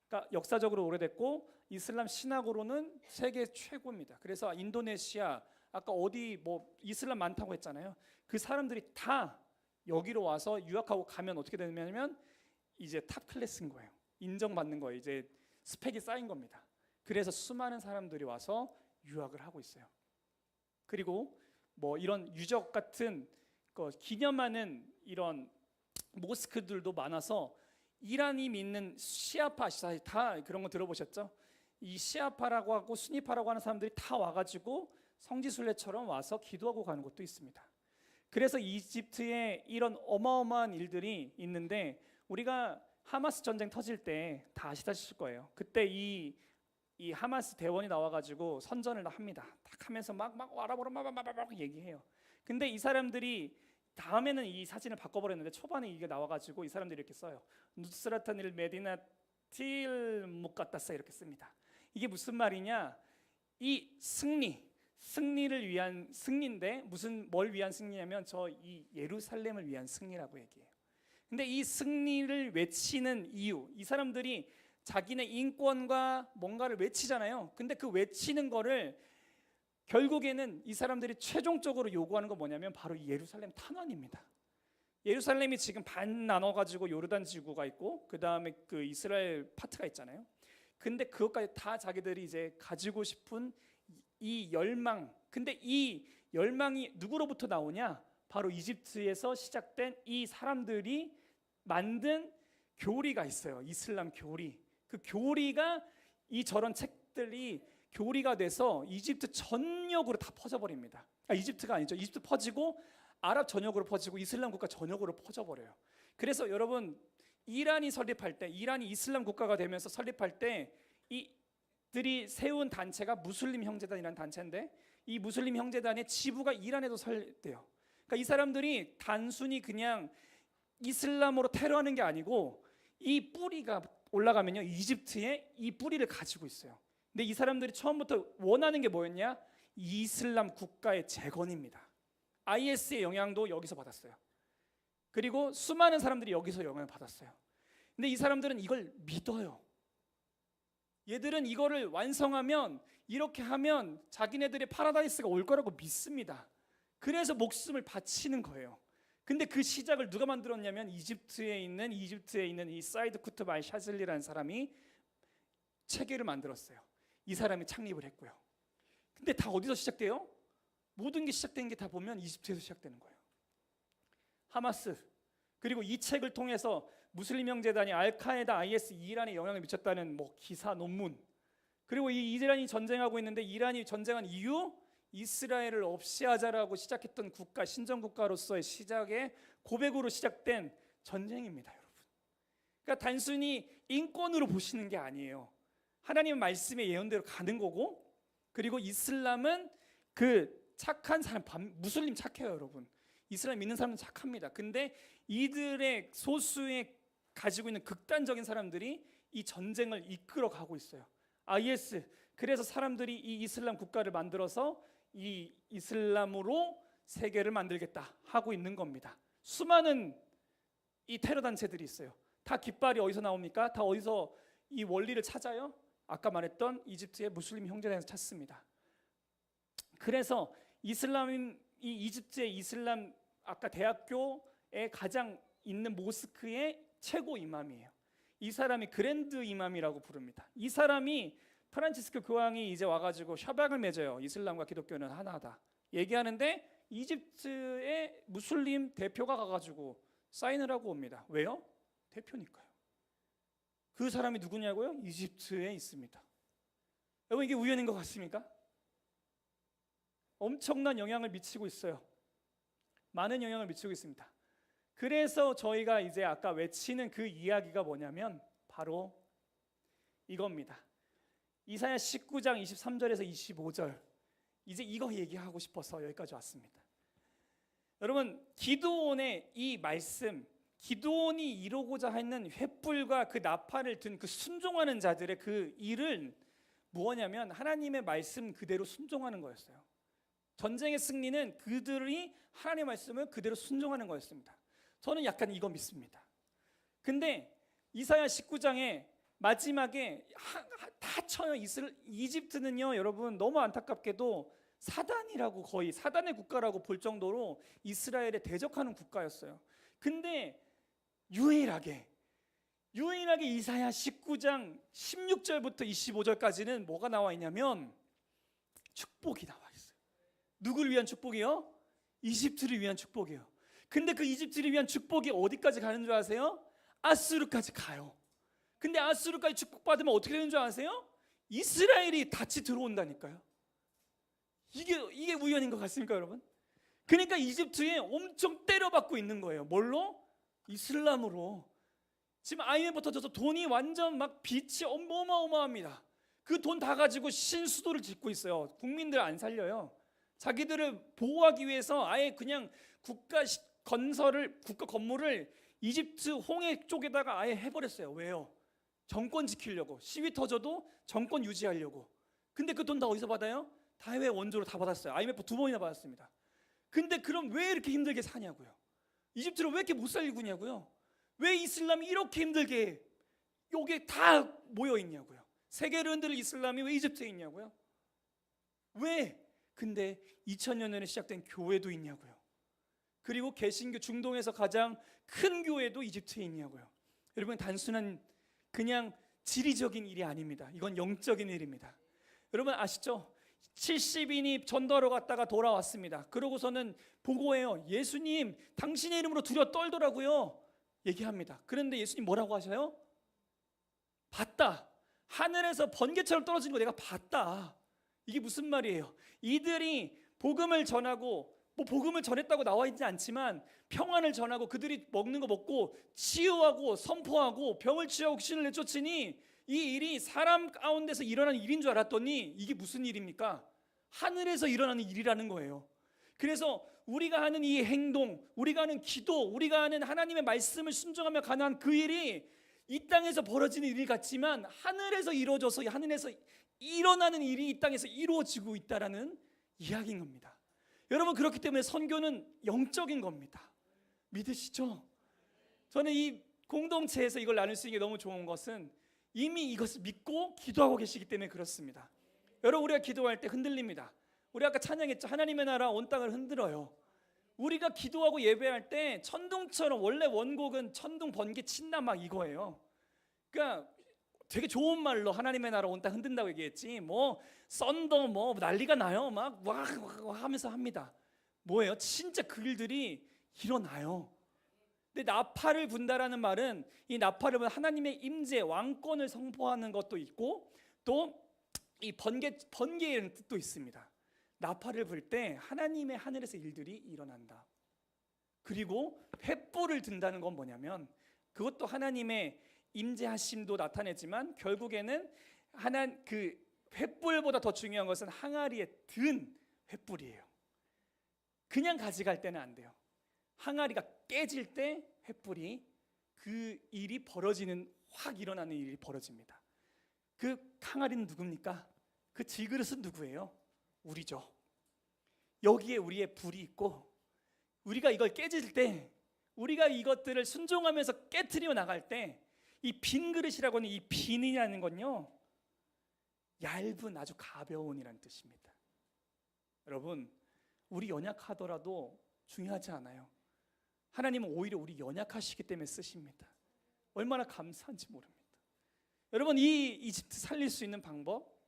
그러니까 역사적으로 오래됐고 이슬람 신학으로는 세계 최고입니다. 그래서 인도네시아 아까 어디 뭐 이슬람 많다고 했잖아요. 그 사람들이 다 여기로 와서 유학하고 가면 어떻게 되냐면 이제 탑 클래스인 거예요. 인정받는 거예요. 이제 스펙이 쌓인 겁니다. 그래서 수많은 사람들이 와서 유학을 하고 있어요. 그리고 뭐 이런 유적 같은 거 기념하는 이런 모스크들도 많아서 이란이 믿는 시아파, 다 그런 거 들어보셨죠? 이 시아파라고 하고 수니파라고 하는 사람들이 다 와가지고 성지순례처럼 와서 기도하고 가는 곳도 있습니다. 그래서 이집트에 이런 어마어마한 일들이 있는데 우리가 하마스 전쟁 터질 때 다 아시다실 거예요. 그때 이 하마스 대원이 나와가지고 선전을 합니다. 딱 하면서 막 아랍어로 막 얘기해요. 근데 이 사람들이 다음에는 이 사진을 바꿔버렸는데 초반에 이게 나와가지고 이 사람들이 이렇게 써요. 누스라탄일 메디나틸 무카타사 이렇게 씁니다. 이게 무슨 말이냐? 이 승리를 위한 승리인데 뭘 위한 승리냐면 이 예루살렘을 위한 승리라고 얘기해요. 근데 이 승리를 외치는 이유, 이 사람들이 자기네 인권과 뭔가를 외치잖아요. 근데 그 외치는 거를 결국에는 이 사람들이 최종적으로 요구하는 거 뭐냐면 바로 이 예루살렘 탄환입니다. 예루살렘이 지금 반 나눠가지고 요르단 지구가 있고 그 다음에 그 이스라엘 파트가 있잖아요. 근데 그것까지 다 자기들이 이제 가지고 싶은 이 열망. 근데 이 열망이 누구로부터 나오냐? 바로 이집트에서 시작된 이 사람들이 만든 교리가 있어요. 이슬람 교리. 그 교리가 이 저런 책들이 교리가 돼서 이집트 전역으로 다 퍼져버립니다. 이집트가 아니죠. 이집트 퍼지고 아랍 전역으로 퍼지고 이슬람 국가 전역으로 퍼져버려요. 그래서 여러분 이란이 설립할 때, 이란이 이슬람 국가가 되면서 설립할 때 이들이 세운 단체가 무슬림 형제단이라는 단체인데 이 무슬림 형제단의 지부가 이란에도 설립돼요. 그러니까 이 사람들이 단순히 그냥 이슬람으로 테러하는 게 아니고 이 뿌리가 올라가면요 이집트에 이 뿌리를 가지고 있어요. 근데 이 사람들이 처음부터 원하는 게 뭐였냐? 이슬람 국가의 재건입니다. IS의 영향도 여기서 받았어요. 그리고 수많은 사람들이 여기서 영향을 받았어요. 근데 이 사람들은 이걸 믿어요. 얘들은 이거를 완성하면 이렇게 하면 자기네들의 파라다이스가 올 거라고 믿습니다. 그래서 목숨을 바치는 거예요. 근데 그 시작을 누가 만들었냐면 이집트에 있는 이 사이드 쿠투브 알 샤즐리라는 사람이 체계를 만들었어요. 이 사람이 창립을 했고요. 근데 다 어디서 시작돼요? 모든 게 시작된 게 다 보면 이집트에서 시작되는 거예요. 하마스 그리고 이 책을 통해서 무슬림 형제단이 알카에다, IS, 이란에 영향을 미쳤다는 뭐 기사, 논문. 그리고 이 이란이 전쟁하고 있는데 이란이 전쟁한 이유 이스라엘을 없이 하자라고 시작했던 국가, 신정국가로서의 시작의 고백으로 시작된 전쟁입니다, 여러분. 그러니까 단순히 인권으로 보시는 게 아니에요. 하나님의 말씀의 예언대로 가는 거고, 그리고 이슬람은 그 착한 사람, 무슬림 착해요, 여러분. 이슬람 믿는 사람은 착합니다. 근데 이들의 소수의 가지고 있는 극단적인 사람들이 이 전쟁을 이끌어 가고 있어요. IS. 그래서 사람들이 이 이슬람 국가를 만들어서 이 이슬람으로 세계를 만들겠다 하고 있는 겁니다. 수많은 이 테러 단체들이 있어요. 다 깃발이 어디서 나옵니까? 다 어디서 이 원리를 찾아요? 아까 말했던 이집트의 무슬림 형제단에서 찾습니다. 그래서 이 이집트의 이슬람 아까 대학교에 가장 있는 모스크의 최고 이맘이에요. 이 사람이 그랜드 이맘이라고 부릅니다. 이 사람이 프란치스코 교황이 이제 와가지고 협약을 맺어요. 이슬람과 기독교는 하나다 얘기하는데 이집트의 무슬림 대표가 가가지고 사인을 하고 옵니다. 왜요? 대표니까요. 그 사람이 누구냐고요? 이집트에 있습니다. 여러분 이게 우연인 것 같습니까? 엄청난 영향을 미치고 있어요. 많은 영향을 미치고 있습니다. 그래서 저희가 이제 아까 외치는 그 이야기가 뭐냐면 바로 이겁니다. 이사야 19장 23절에서 25절. 이제 이거 얘기하고 싶어서 여기까지 왔습니다. 여러분 기드온의 이 말씀, 기드온이 이루고자 하는 횃불과 그 나팔을 든 그 순종하는 자들의 그 일은 무엇냐면 하나님의 말씀 그대로 순종하는 거였어요. 전쟁의 승리는 그들이 하나님의 말씀을 그대로 순종하는 거였습니다. 저는 약간 이거 믿습니다. 근데 이사야 19장에 마지막에 다 쳐요. 이집트는요, 여러분 너무 안타깝게도 사단이라고, 거의 사단의 국가라고 볼 정도로 이스라엘에 대적하는 국가였어요. 근데 유일하게 이사야 19장 16절부터 25절까지는 뭐가 나와 있냐면 축복이 나와 있어요. 누구를 위한 축복이요? 이집트를 위한 축복이에요. 근데 그 이집트를 위한 축복이 어디까지 가는 줄 아세요? 아수르까지 가요. 근데 아수르까지 축복받으면 어떻게 되는 줄 아세요? 이스라엘이 다시 들어온다니까요. 이게 우연인 것 같습니까, 여러분? 그러니까 이집트에 엄청 때려받고 있는 거예요. 뭘로? 이슬람으로. 지금 IMF 터져서 돈이 완전 막 빚이 어마어마합니다. 그 돈 다 가지고 신수도를 짓고 있어요. 국민들 안 살려요. 자기들을 보호하기 위해서 아예 그냥 국가 건물을 이집트 홍해 쪽에다가 아예 해버렸어요. 왜요? 정권 지키려고. 시위 터져도 정권 유지하려고. 근데 그 돈 다 어디서 받아요? 다 해외 원조로 다 받았어요. IMF 2번이나 받았습니다. 근데 그럼 왜 이렇게 힘들게 사냐고요? 이집트를 왜 이렇게 못 살리고 있냐고요? 왜 이슬람이 이렇게 힘들게 여기에 다 모여 있냐고요? 세계를 흔들 이슬람이 왜 이집트에 있냐고요? 왜? 근데 2000년 전에 시작된 교회도 있냐고요? 그리고 개신교, 중동에서 가장 큰 교회도 이집트에 있냐고요? 여러분, 단순한 그냥 지리적인 일이 아닙니다. 이건 영적인 일입니다. 여러분 아시죠? 70인이 전도하러 갔다가 돌아왔습니다. 그러고서는 보고해요. 예수님, 당신의 이름으로 두려워 떨더라고요. 얘기합니다. 그런데 예수님 뭐라고 하셔요? 봤다. 하늘에서 번개처럼 떨어지는 거 내가 봤다. 이게 무슨 말이에요? 이들이 복음을 전하고, 뭐 복음을 전했다고 나와 있지 않지만 평안을 전하고 그들이 먹는 거 먹고 치유하고 선포하고 병을 치유하고 귀신을 내쫓으니 이 일이 사람 가운데서 일어나는 일인 줄 알았더니 이게 무슨 일입니까? 하늘에서 일어나는 일이라는 거예요. 그래서 우리가 하는 이 행동, 우리가 하는 기도, 우리가 하는 하나님의 말씀을 순종하며 가능한 그 일이 이 땅에서 벌어지는 일 같지만 하늘에서 이루어져서 하늘에서 일어나는 일이 이 땅에서 이루어지고 있다라는 이야기인 겁니다. 여러분, 그렇기 때문에 선교는 영적인 겁니다. 믿으시죠? 저는 이 공동체에서 이걸 나눌 수 있는 게 너무 좋은 것은 이미 이것을 믿고 기도하고 계시기 때문에 그렇습니다. 여러분, 우리가 기도할 때 흔들립니다. 우리 아까 찬양했죠. 하나님의 나라 온 땅을 흔들어요. 우리가 기도하고 예배할 때 천둥처럼, 원래 원곡은 천둥 번개 친다 막 이거예요. 그러니까 되게 좋은 말로 하나님의 나라 온 땅 흔든다고 얘기했지, 뭐 썬더 뭐 난리가 나요 막 와 하면서 합니다. 뭐예요? 진짜 그 일들이 일어나요. 근데 나팔을 분다라는 말은, 이 나팔을 보면 하나님의 임재, 왕권을 선포하는 것도 있고 또 이 번개라는 뜻도 있습니다. 나팔을 불 때 하나님의 하늘에서 일들이 일어난다. 그리고 횃불을 든다는 건 뭐냐면, 그것도 하나님의 임재하심도 나타내지만 결국에는 그 횃불보다 더 중요한 것은 항아리에 든 횃불이에요. 그냥 가져갈 때는 안 돼요. 항아리가 깨질 때 횃불이, 그 일이 벌어지는, 확 일어나는 일이 벌어집니다. 그 항아리는 누굽니까? 그 질그릇은 누구예요? 우리죠. 여기에 우리의 불이 있고, 우리가 이걸 깨질 때, 우리가 이것들을 순종하면서 깨트려 나갈 때, 이 빈 그릇이라고 하는 이 빈이라는 건요, 얇은, 아주 가벼운이라는 뜻입니다. 여러분, 우리 연약하더라도 중요하지 않아요. 하나님은 오히려 우리 연약하시기 때문에 쓰십니다. 얼마나 감사한지 모릅니다. 여러분, 이 이집트 살릴 수 있는 방법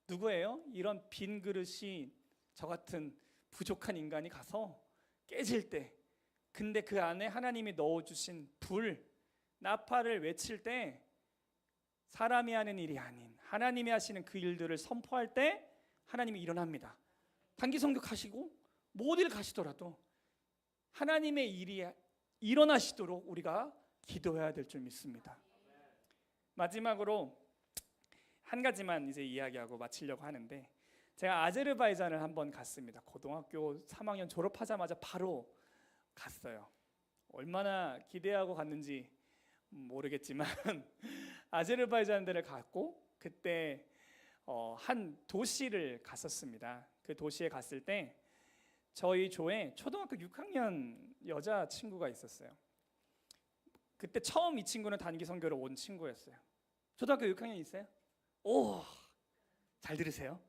누구예요? 이런 빈 그릇이 저 같은 부족한 인간이 가서 깨질 때, 근데 그 안에 하나님이 넣어주신 불, 나팔을 외칠 때, 사람이 하는 일이 아닌 하나님이 하시는 그 일들을 선포할 때 하나님이 일어납니다. 단기 성격하시고 뭐 어디를 가시더라도 하나님의 일이 일어나시도록 우리가 기도해야 될 줄 믿습니다. 마지막으로 한 가지만 이제 이야기하고 마치려고 하는데, 제가 아제르바이잔을 한번 갔습니다. 고등학교 3학년 졸업하자마자 바로 갔어요. 얼마나 기대하고 갔는지 모르겠지만 아제르바이잔들을 갔고, 그때 한 도시를 갔었습니다. 그 도시에 갔을 때 저희 조에 초등학교 6학년 여자 친구가 있었어요. 그때 처음 이 친구는 단기 선교를 온 친구였어요. 초등학교 6학년 있어요? 오, 잘 들으세요.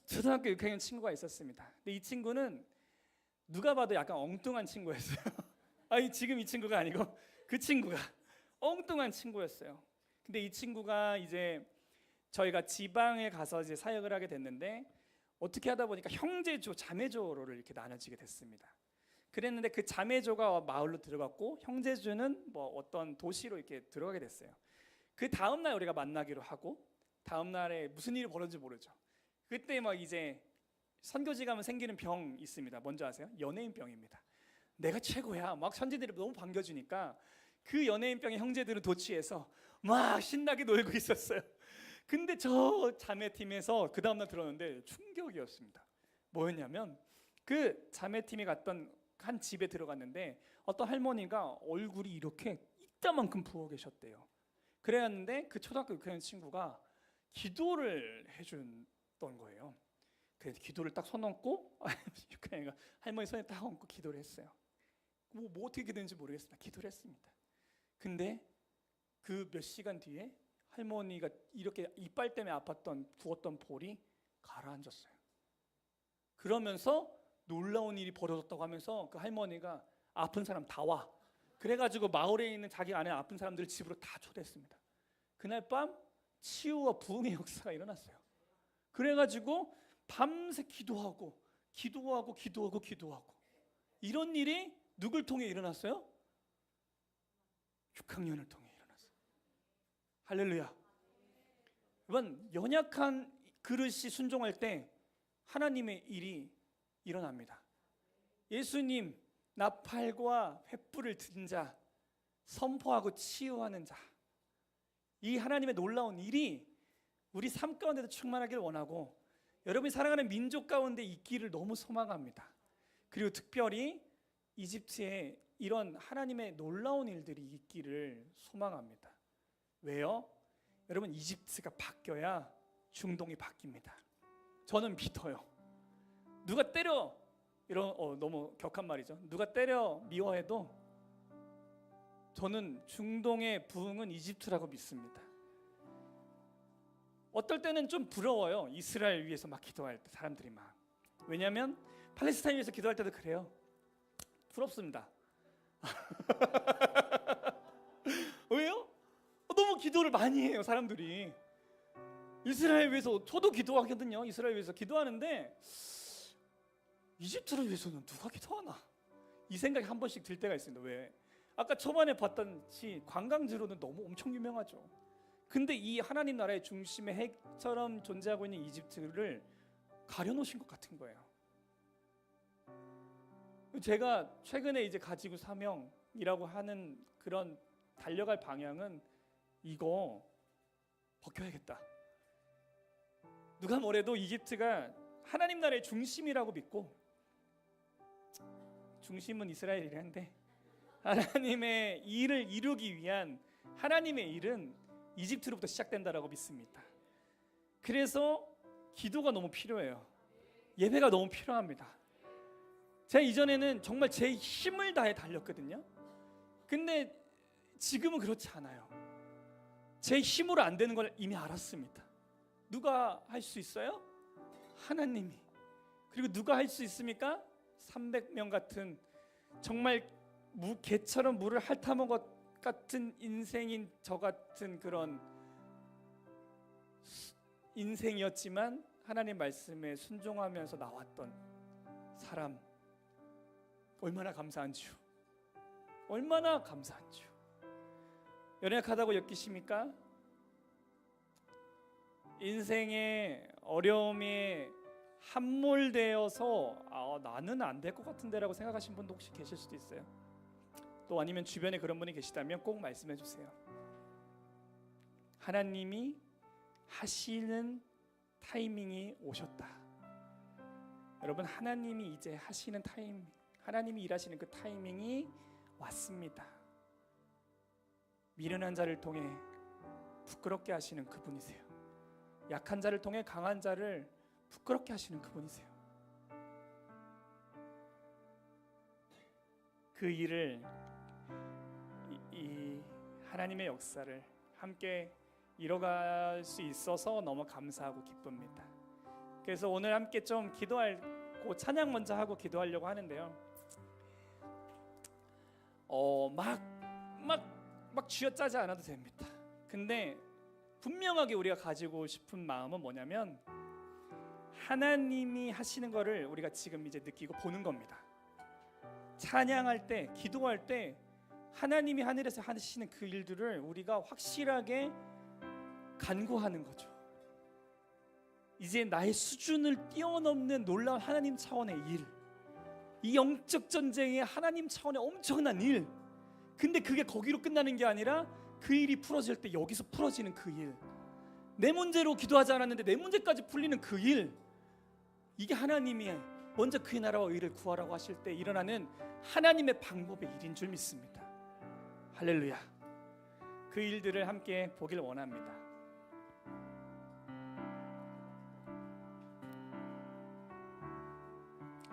초등학교 6학년 친구가 있었습니다. 근데 이 친구는 누가 봐도 약간 엉뚱한 친구였어요. 아니, 지금 이 친구가 아니고 그 친구가 엉뚱한 친구였어요. 근데 이 친구가 이제 저희가 지방에 가서 이제 사역을 하게 됐는데, 어떻게 하다 보니까 형제조, 자매조를 이렇게 나눠지게 됐습니다. 그랬는데 그 자매조가 마을로 들어갔고 형제조는 뭐 어떤 도시로 이렇게 들어가게 됐어요. 그 다음 날 우리가 만나기로 하고, 다음 날에 무슨 일이 벌어진지 모르죠. 그때 막 이제 선교지 가면 생기는 병 있습니다. 뭔지 아세요? 연예인병입니다. 내가 최고야. 막 선지들이 너무 반겨주니까 그 연예인병의 형제들은 도취해서 막 신나게 놀고 있었어요. 근데 저 자매팀에서 그 다음날 들었는데 충격이었습니다. 뭐였냐면, 그 자매팀이 갔던 한 집에 들어갔는데 어떤 할머니가 얼굴이 이렇게 이따만큼 부어 계셨대요. 그래였는데 그 초등학교 6학년 친구가 기도를 해줬던 거예요. 그래서 기도를 딱 손 얹고 할머니 손에 딱 얹고 기도를 했어요. 뭐 어떻게 기도했는지 모르겠습니다. 기도를 했습니다. 근데 그 몇 시간 뒤에 할머니가 이렇게 이빨 때문에 부었던 볼이 가라앉았어요. 그러면서 놀라운 일이 벌어졌다고 하면서 그 할머니가 아픈 사람 다 와. 그래가지고 마을에 있는 자기 아내 아픈 사람들을 집으로 다 초대했습니다. 그날 밤 치유와 부흥의 역사가 일어났어요. 그래가지고 밤새 기도하고 이런 일이 누굴 통해 일어났어요? 6학년을 통해 일어났어요. 할렐루야. 여러분, 연약한 그릇이 순종할 때 하나님의 일이 일어납니다. 예수님, 나팔과 횃불을 든 자, 선포하고 치유하는 자, 이 하나님의 놀라운 일이 우리 삶 가운데도 충만하기를 원하고, 여러분이 살아가는 민족 가운데 있기를 너무 소망합니다. 그리고 특별히 이집트에 이런 하나님의 놀라운 일들이 있기를 소망합니다. 왜요? 여러분, 이집트가 바뀌어야 중동이 바뀝니다. 저는 믿어요. 누가 때려, 너무 격한 말이죠. 누가 때려 미워해도 저는 중동의 부흥은 이집트라고 믿습니다. 어떨 때는 좀 부러워요. 이스라엘 위해서 막 기도할 때 사람들이 막. 왜냐하면 팔레스타인 위해서 기도할 때도 그래요. 부럽습니다. 왜요? 너무 기도를 많이 해요, 사람들이. 이스라엘 위해서 저도 기도하거든요. 이스라엘 위해서 기도하는데 이집트를 위해서는 누가 기도하나? 이 생각이 한 번씩 들 때가 있습니다. 왜? 아까 초반에 봤던 관광지로는 너무 엄청 유명하죠. 근데 이 하나님 나라의 중심의 핵처럼 존재하고 있는 이집트를 가려놓으신 것 같은 거예요. 제가 최근에 이제 가지고 사명이라고 하는 그런 달려갈 방향은 이거 벗겨야겠다. 누가 뭐래도 이집트가 하나님 나라의 중심이라고 믿고, 중심은 이스라엘이라는데 하나님의 일을 이루기 위한 하나님의 일은 이집트로부터 시작된다라고 믿습니다. 그래서 기도가 너무 필요해요. 예배가 너무 필요합니다. 제가 이전에는 정말 제 힘을 다해 달렸거든요. 근데 지금은 그렇지 않아요. 제 힘으로 안 되는 걸 이미 알았습니다. 누가 할 수 있어요? 하나님이. 그리고 누가 할 수 있습니까? 300명 같은 정말 개처럼 물을 핥아먹은 것 같은 인생인 저 같은 그런 인생이었지만 하나님 말씀에 순종하면서 나왔던 사람, 얼마나 감사한지요. 얼마나 감사한지요. 연약하다고 여기십니까? 인생의 어려움에 함몰되어서 나는 안 될 것 같은데라고 생각하신 분도 혹시 계실 수도 있어요. 또 아니면 주변에 그런 분이 계시다면 꼭 말씀해 주세요. 하나님이 하시는 타이밍이 오셨다. 여러분, 하나님이 이제 하시는 타이밍, 하나님이 일하시는 그 타이밍이 왔습니다. 미련한 자를 통해 부끄럽게 하시는 그분이세요. 약한 자를 통해 강한 자를 부끄럽게 하시는 그분이세요. 그 일을 이 하나님의 역사를 함께 이뤄갈 수 있어서 너무 감사하고 기쁩니다. 그래서 오늘 함께 좀 기도하고 찬양 먼저 하고 기도하려고 하는데요. 막 쥐어짜지 않아도 됩니다. 근데 분명하게 우리가 가지고 싶은 마음은 뭐냐면 하나님이 하시는 거를 우리가 지금 이제 느끼고 보는 겁니다. 찬양할 때, 기도할 때 하나님이 하늘에서 하시는 그 일들을 우리가 확실하게 간구하는 거죠. 이제 나의 수준을 뛰어넘는 놀라운 하나님 차원의 일, 이 영적 전쟁의 하나님 차원의 엄청난 일. 근데 그게 거기로 끝나는 게 아니라 그 일이 풀어질 때 여기서 풀어지는 그 일, 내 문제로 기도하지 않았는데 내 문제까지 풀리는 그 일, 이게 하나님이 먼저 그의 나라와 의를 구하라고 하실 때 일어나는 하나님의 방법의 일인 줄 믿습니다. 할렐루야. 그 일들을 함께 보길 원합니다.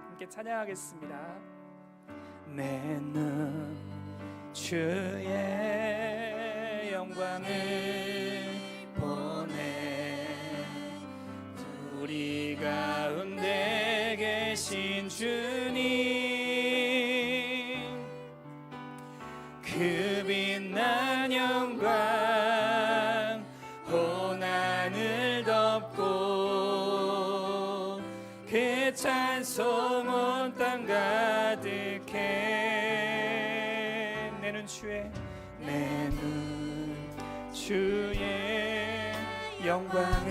함께 찬양하겠습니다. 내 눈 주의 영광을 보내, 우리 가운데 계신 주님, 그 빛난 영광 온 하늘 덮고, 그 찬송 온 땅 가득해. 내 눈 주의 영광을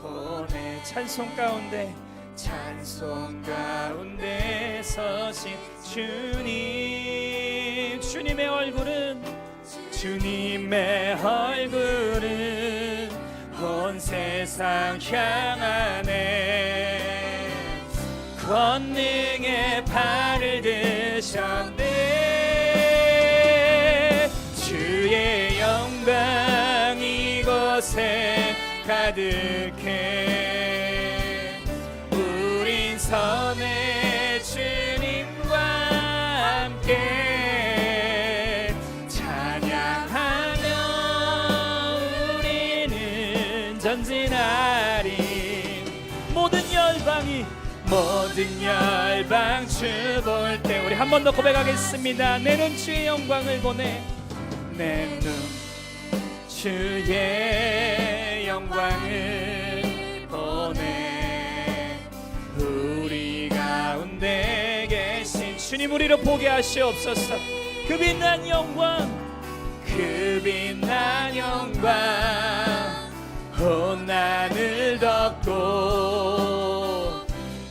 보내, 찬송 가운데 서신 주님, 주님의 얼굴은 온 세상 향하네. 권능의 팔을 드셨네. 주의 영광 이곳에 가득해. 우린 선의 주님과 함께 찬양하며 우리는 전진하리. 모든 열방 주 볼 때 우리 한 번 더 고백하겠습니다. 내 눈 주의 영광을 보내, 내 눈 주의 영광을 보내. 우리 가운데 계신 주님 우리를 보게 하시옵소서. 그 빛난 영광 온 하늘 덮고,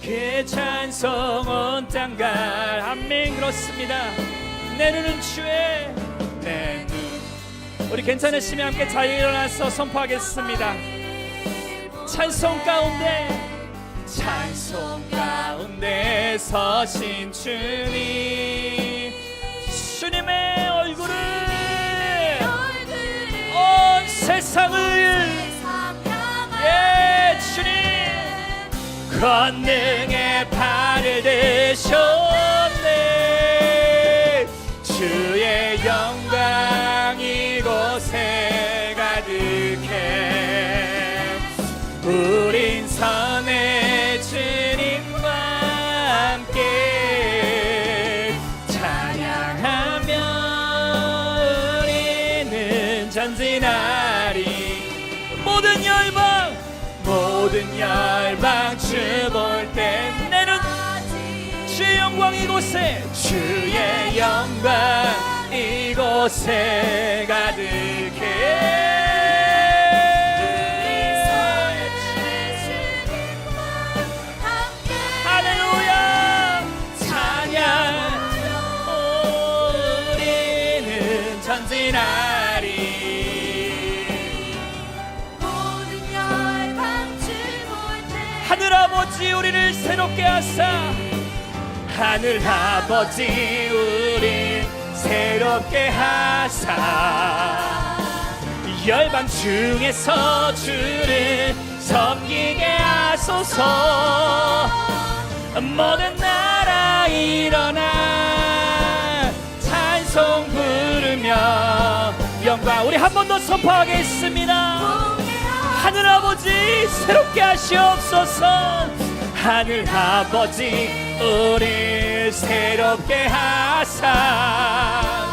그 찬송 온 땅갈. 아멘. 그렇습니다. 내 눈은 주의, 내 눈. 우리 괜찮으시면 함께 자리에 일어나서 선포하겠습니다. 찬송 가운데 서신 주님, 주님의 얼굴을 온 세상을, 예 주님, 권능의 팔을 드셨네. 주의 영광 이곳에 가득해. 우린 선의 주님과 함께 찬양하며 우리는 전진하리. 모든 열방 주 볼 때 내 눈 주의 영광 이곳에, 주의 영광 이곳에 가득해. 할렐루야. 찬양 우리는 전진하리. 하늘아버지 우리를 새롭게 하사, 하늘아버지 우리 새롭게 하사, 열방 중에서 주를 섬기게 하소서. 모든 나라 일어나 찬송 부르며 영광 열방 우리 한 번 더 선포하겠습니다. 하늘 아버지 새롭게 하시옵소서. 하늘 아버지 우리 새롭게 하사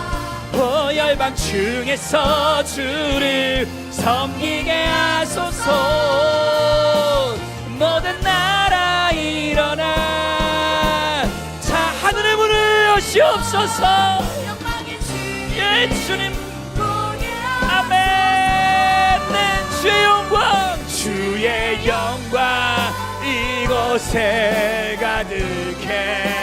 열방 중에서 주를 섬기게 하소서. 모든 나라 일어나 자 하늘의 문을 여시옵소서. 예 주님 아멘. 네 주의 영광 이곳에 가득해.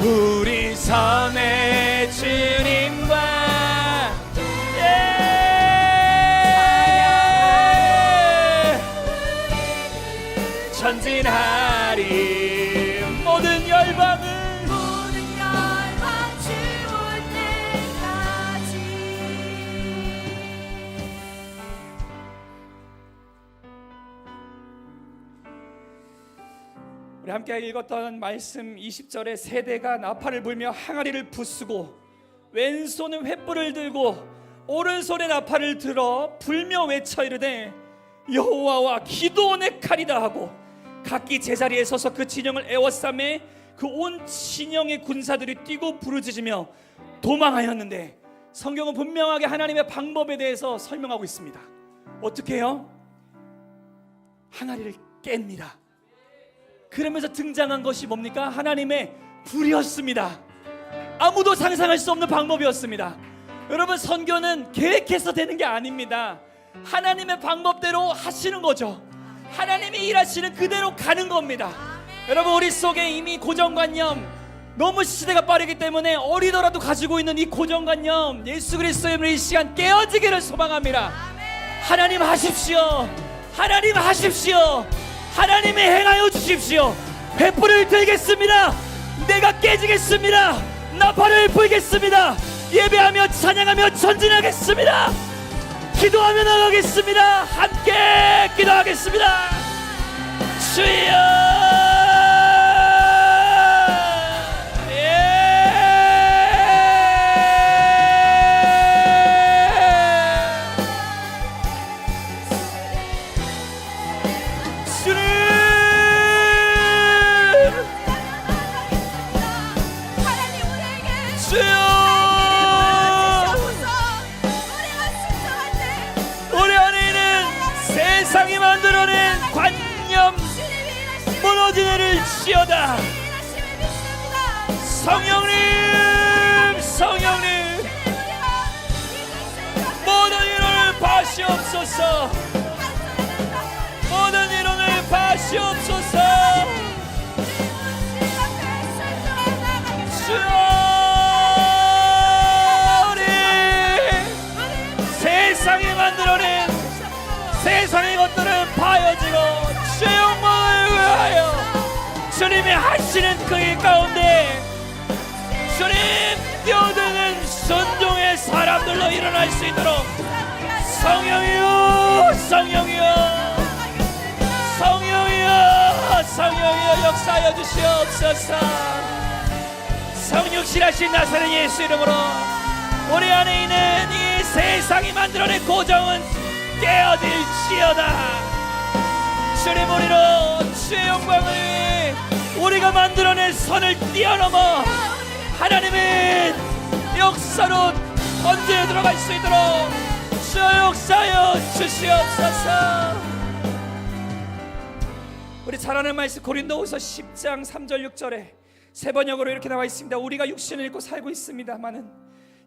우리 섬에 주님과 전진하리. 모든 열방을 주올 때까지. 우리 함께 읽었던 말씀 20절에 세대가 나팔을 불며 항아리를 부수고 왼손은 횃불을 들고 오른손에 나팔을 들어 불며 외쳐 이르되 여호와와 기도원의 칼이다 하고 각기 제자리에 서서 그 진영을 에워싸매 그 온 진영의 군사들이 뛰고 부르짖으며 도망하였는데 성경은 분명하게 하나님의 방법에 대해서 설명하고 있습니다. 어떻게 해요? 항아리를 깹니다. 그러면서 등장한 것이 뭡니까? 하나님의 불이었습니다. 아무도 상상할 수 없는 방법이었습니다. 여러분 선교는 계획해서 되는 게 아닙니다. 하나님의 방법대로 하시는 거죠. 하나님이 일하시는 그대로 가는 겁니다. 여러분 우리 속에 이미 고정관념 너무 시대가 빠르기 때문에 어리더라도 가지고 있는 이 고정관념 예수 그리스도의 이름으로 이 시간 깨어지기를 소망합니다. 하나님 하십시오. 하나님 하십시오. 하나님이 행하여 주십시오. 횃불을 들겠습니다. 내가 깨지겠습니다. 나팔을 불겠습니다. 예배하며 찬양하며 전진하겠습니다. 기도하며 나가겠습니다. 함께 기도하겠습니다. 주여 세상이 만들어낸 관념 무너지기를 시어다. 성령님 모든 인원을 파시옵소서. 모든 인원을 파시옵소서. 주여 우리 세상이 만들어낸 세상의 것들은 파여지고 주의 영광을 위하여 주님이 하시는 그 일 가운데 주님 뛰어드는 순종의 사람들로 일어날 수 있도록 성령이여 역사하여 주시옵소서. 성육신하신 나사렛 예수 이름으로 우리 안에 있는 이 세상이 만들어낸 고정은 깨어질지어다. 주님 우리로 주의 영광을 위해 우리가 만들어낸 선을 뛰어넘어 하나님의 역사로 언제 들어갈 수 있도록 주여 역사하여 주시옵소서. 우리 잘 아는 말씀 고린도후서 10장 3절 6절에 세 번역으로 이렇게 나와 있습니다. 우리가 육신을 입고 살고 있습니다마는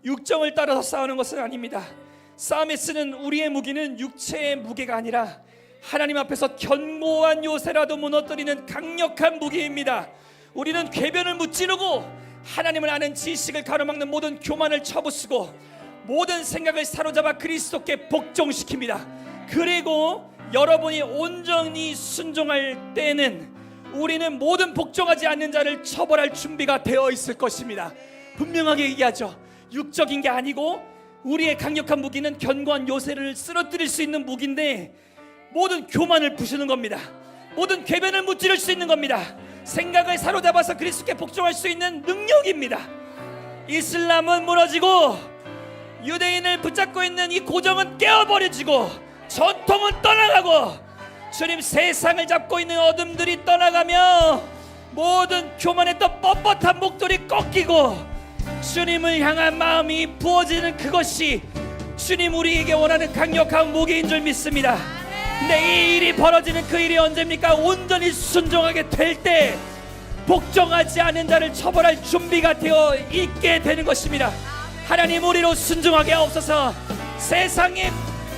육정을 따라서 싸우는 것은 아닙니다. 싸움에 쓰는 우리의 무기는 육체의 무게가 아니라 하나님 앞에서 견고한 요새라도 무너뜨리는 강력한 무기입니다. 우리는 궤변을 무찌르고 하나님을 아는 지식을 가로막는 모든 교만을 쳐부수고 모든 생각을 사로잡아 그리스도께 복종시킵니다. 그리고 여러분이 온전히 순종할 때는 우리는 모든 복종하지 않는 자를 처벌할 준비가 되어 있을 것입니다. 분명하게 얘기하죠. 육적인 게 아니고 우리의 강력한 무기는 견고한 요새를 쓰러뜨릴 수 있는 무기인데 모든 교만을 부수는 겁니다. 모든 궤변을 무찌를 수 있는 겁니다. 생각을 사로잡아서 그리스도께 복종할 수 있는 능력입니다. 이슬람은 무너지고 유대인을 붙잡고 있는 이 고정은 깨어버려지고 전통은 떠나가고 주님 세상을 잡고 있는 어둠들이 떠나가며 모든 교만했던 뻣뻣한 목도리 꺾이고 주님을 향한 마음이 부어지는 그것이 주님 우리에게 원하는 강력한 무기인 줄 믿습니다. 근데 이 일이 벌어지는 그 일이 언제입니까? 온전히 순종하게 될 때 복종하지 않은 자를 처벌할 준비가 되어 있게 되는 것입니다. 하나님 우리로 순종하게 하옵소서. 세상에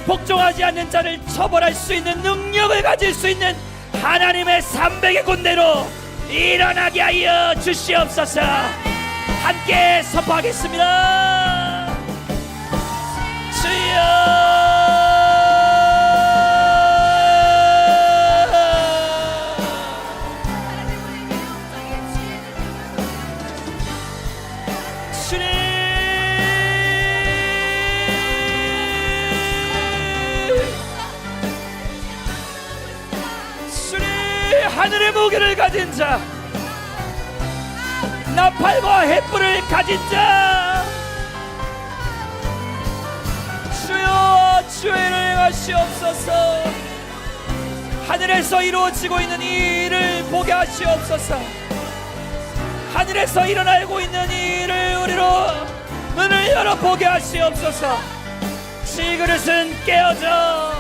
복종하지 않는 자를 처벌할 수 있는 능력을 가질 수 있는 하나님의 300의 군대로 일어나게 하여 주시옵소서. 함께 선포하겠습니다. 주여 하늘의 무기를 가진 자, 나팔과 횃불을 가진 자, 주여 주의 일을 행하시옵소서. 하늘에서 이루어지고 있는 이 일을 보게 하시옵소서. 하늘에서 일어나고 있는 이 일을 우리로 눈을 열어 보게 하시옵소서. 질그릇은 깨어져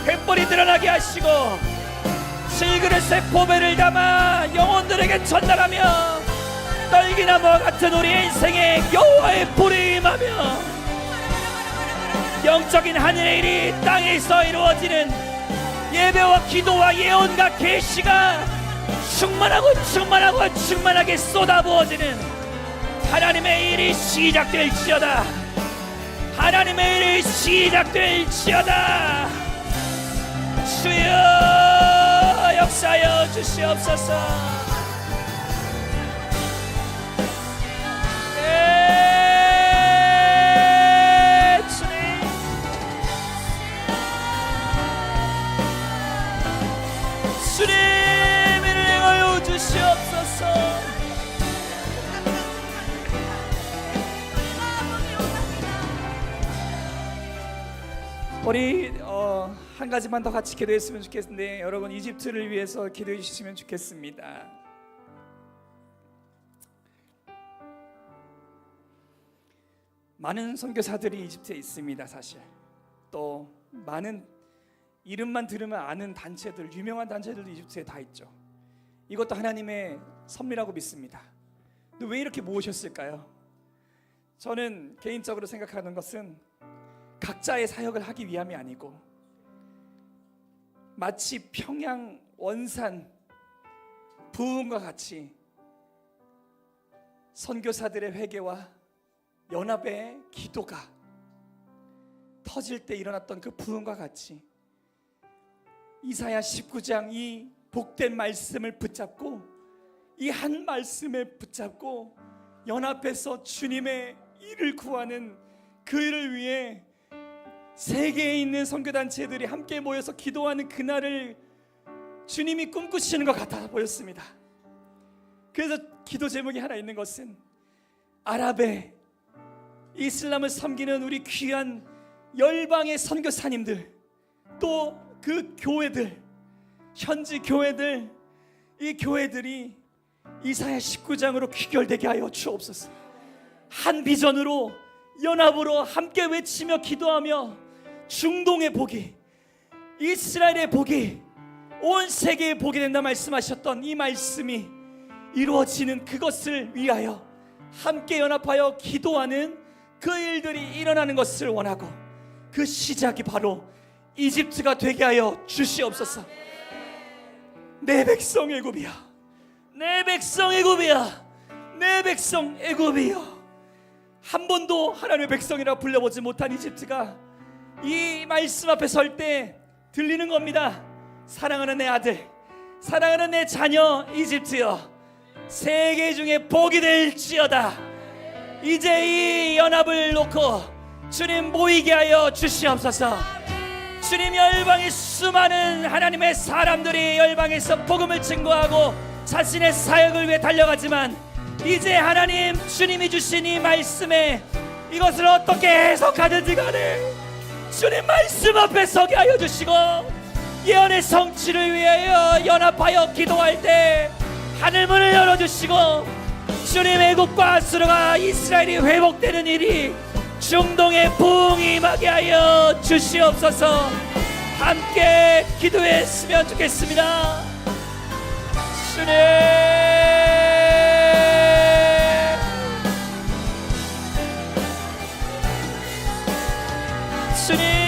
횃불이 드러나게 하시고 질그릇에 보배를 담아 영혼들에게 전달하며 떨기나무와 같은 우리의 인생에 여호와의 불이 임하며 영적인 하늘의 일이 땅에서 이루어지는 예배와 기도와 예언과 계시가 충만하게 쏟아부어지는 하나님의 일이 시작될지어다. 하나님의 일이 시작될지어다. 주여 역사하여 주시옵소서. 주님 주님을 행하여 주시옵소서. 우리 한 가지만 더 같이 기도했으면 좋겠는데 여러분 이집트를 위해서 기도해 주시면 좋겠습니다. 많은 선교사들이 이집트에 있습니다. 사실 또 많은 이름만 들으면 아는 단체들, 유명한 단체들도 이집트에 다 있죠. 이것도 하나님의 섭리라고 믿습니다. 근데 왜 이렇게 모으셨을까요? 저는 개인적으로 생각하는 것은 각자의 사역을 하기 위함이 아니고 마치 평양 원산 부흥과 같이 선교사들의 회개와 연합의 기도가 터질 때 일어났던 그 부흥과 같이 이사야 19장 이 복된 말씀을 붙잡고 이 한 말씀에 붙잡고 연합해서 주님의 일을 구하는 그 일을 위해 세계에 있는 선교단체들이 함께 모여서 기도하는 그날을 주님이 꿈꾸시는 것 같아 보였습니다. 그래서 기도 제목이 하나 있는 것은 아랍의 이슬람을 섬기는 우리 귀한 열방의 선교사님들, 또 그 교회들, 현지 교회들, 이 교회들이 이사야 19장으로 귀결되게 하여 주옵소서. 한 비전으로 연합으로 함께 외치며 기도하며 중동의 복이, 이스라엘의 복이, 온 세계의 복이 된다 말씀하셨던 이 말씀이 이루어지는 그것을 위하여 함께 연합하여 기도하는 그 일들이 일어나는 것을 원하고 그 시작이 바로 이집트가 되게 하여 주시옵소서. 내 백성 애굽이야, 내 백성 애굽이야, 내 백성 애굽이여. 한 번도 하나님의 백성이라 불려보지 못한 이집트가 이 말씀 앞에 설 때 들리는 겁니다. 사랑하는 내 아들, 사랑하는 내 자녀 이집트여, 세계 중에 복이 될지어다. 이제 이 연합을 놓고 주님 모이게 하여 주시옵소서. 주님, 열방의 수많은 하나님의 사람들이 열방에서 복음을 증거하고 자신의 사역을 위해 달려가지만 이제 하나님 주님이 주신 이 말씀에 이것을 어떻게 해석하든지 간에 주님 말씀 앞에 서게 하여 주시고, 예언의 성취를 위하여 연합하여 기도할 때 하늘문을 열어주시고, 주님 애국과 아수르가 이스라엘이 회복되는 일이 중동에 부흥이 임하게 하여 주시옵소서. 함께 기도했으면 좋겠습니다. 주님, 주님,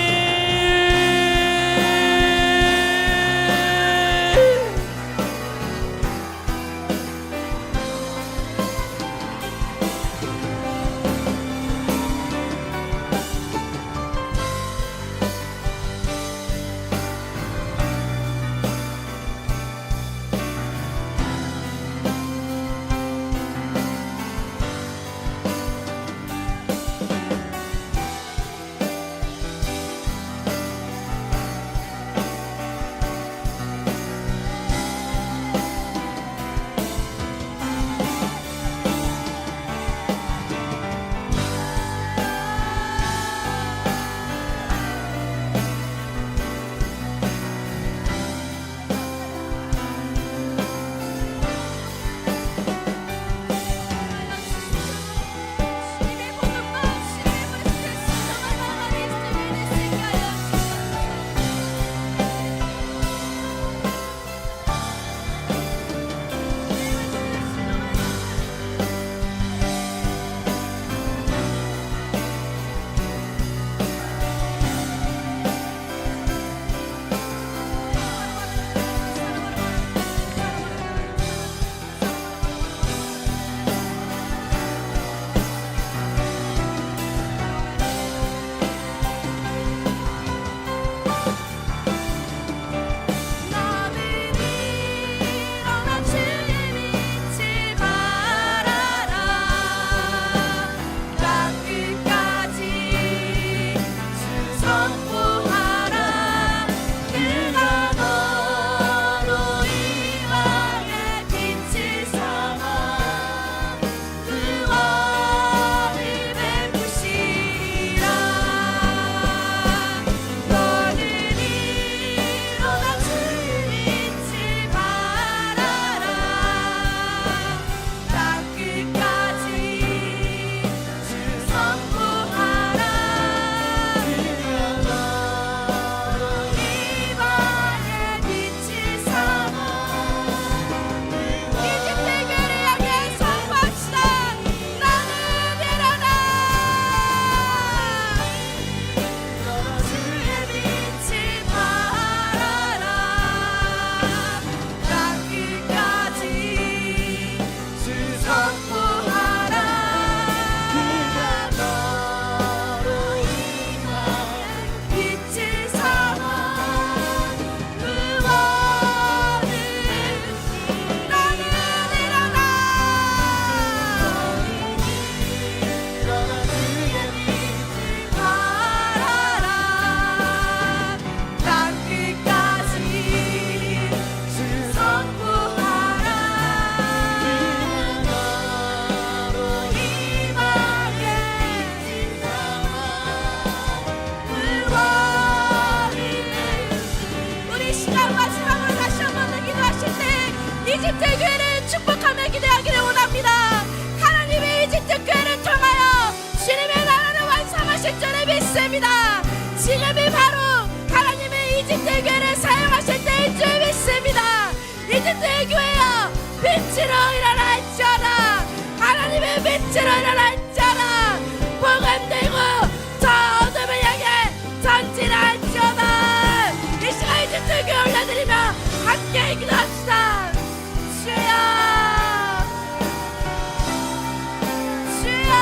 지금이 바로 하나님의 이집트의 교회를 사용하실 때인 줄 믿습니다. 이집트의 교회여, 빛으로 일어날지어다. 하나님의 빛으로 일어날지어다. 복음 들고 저 어둠을 향해 전진할지어다. 이 시간 이집트의 교회 올려드리며 함께 기도합시다. 주여, 주여,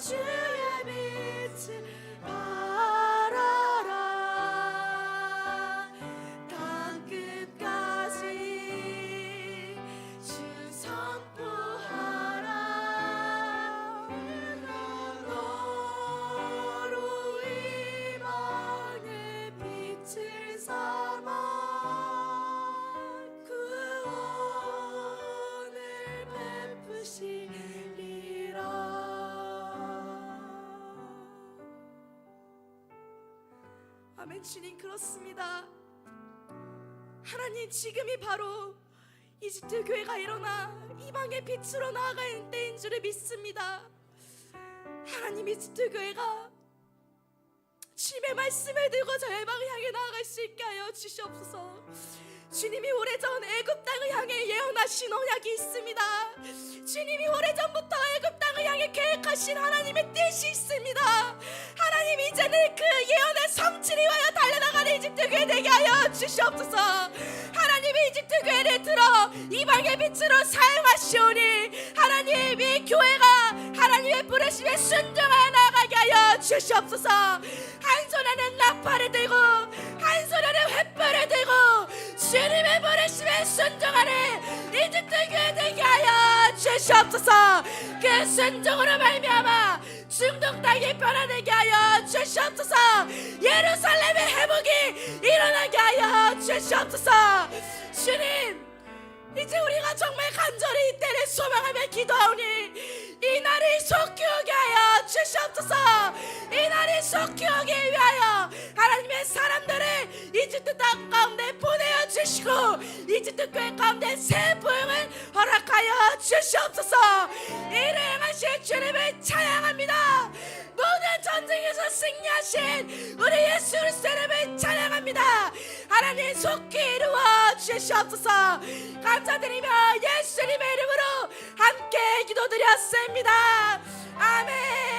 주의 빛을 바라라. 땅끝까지 주 선포하라. 너로 이방의 빛을 삼아 구원을 베푸시리라. 아멘. 주님, 그렇습니다. 하나님, 지금이 바로 이집트 교회가 일어나 이방의 빛으로 나아가는 때인 줄을 믿습니다. 하나님, 이집트 교회가 주님의 말씀을 들고 저 열방을 향해 나아갈 수 있게 하여 주시옵소서. 주님이 오래전 애굽 땅을 향해 예언하신 언약이 있습니다. 주님이 오래전부터 애굽 땅을 향해 계획하신 하나님의 뜻이 있습니다. 하나님, 이제는 그 예언의 성취를 위하여 달려나가는 이집트 교회 되게 하여 주시옵소서. 하나님이 이집트 교회를 들어 이방의 빛으로 사용하시오니 하나님, 이 교회가 하나님의 부르심에 순종하여 나아가게 하여 주시옵소서. 한 손에는 나팔을 들고 한 손에는 횃불을 들고 주님의 부르심에 순종하는 이집트 교회 되게 하여 주시옵소서. 그 순종으로 말미암아 중동 땅이 변화되게 하여 주시옵소서. 예루살렘의 회복이 일어나게 하여 주시옵소서. 주님, 이제 우리가 정말 간절히 이때를 소망하며 기도하오니 이 날이 속히 오게 하여 주시옵소서. 이 날이 속히 오기 위하여 하나님의 사람들을 이집트 땅 가운데 보내어 주시고 이집트 교회 가운데 새 부흥을 허락하여 주시옵소서. 이를 행하실 주님을 찬양합니다. 모든 전쟁에서 승리하신 우리 예수 그리스도 이름을 찬양합니다. 하나님, 속히 이루어 주시옵소서. 감사드리며 예수님의 이름으로 함께 기도드렸습니다. 아멘.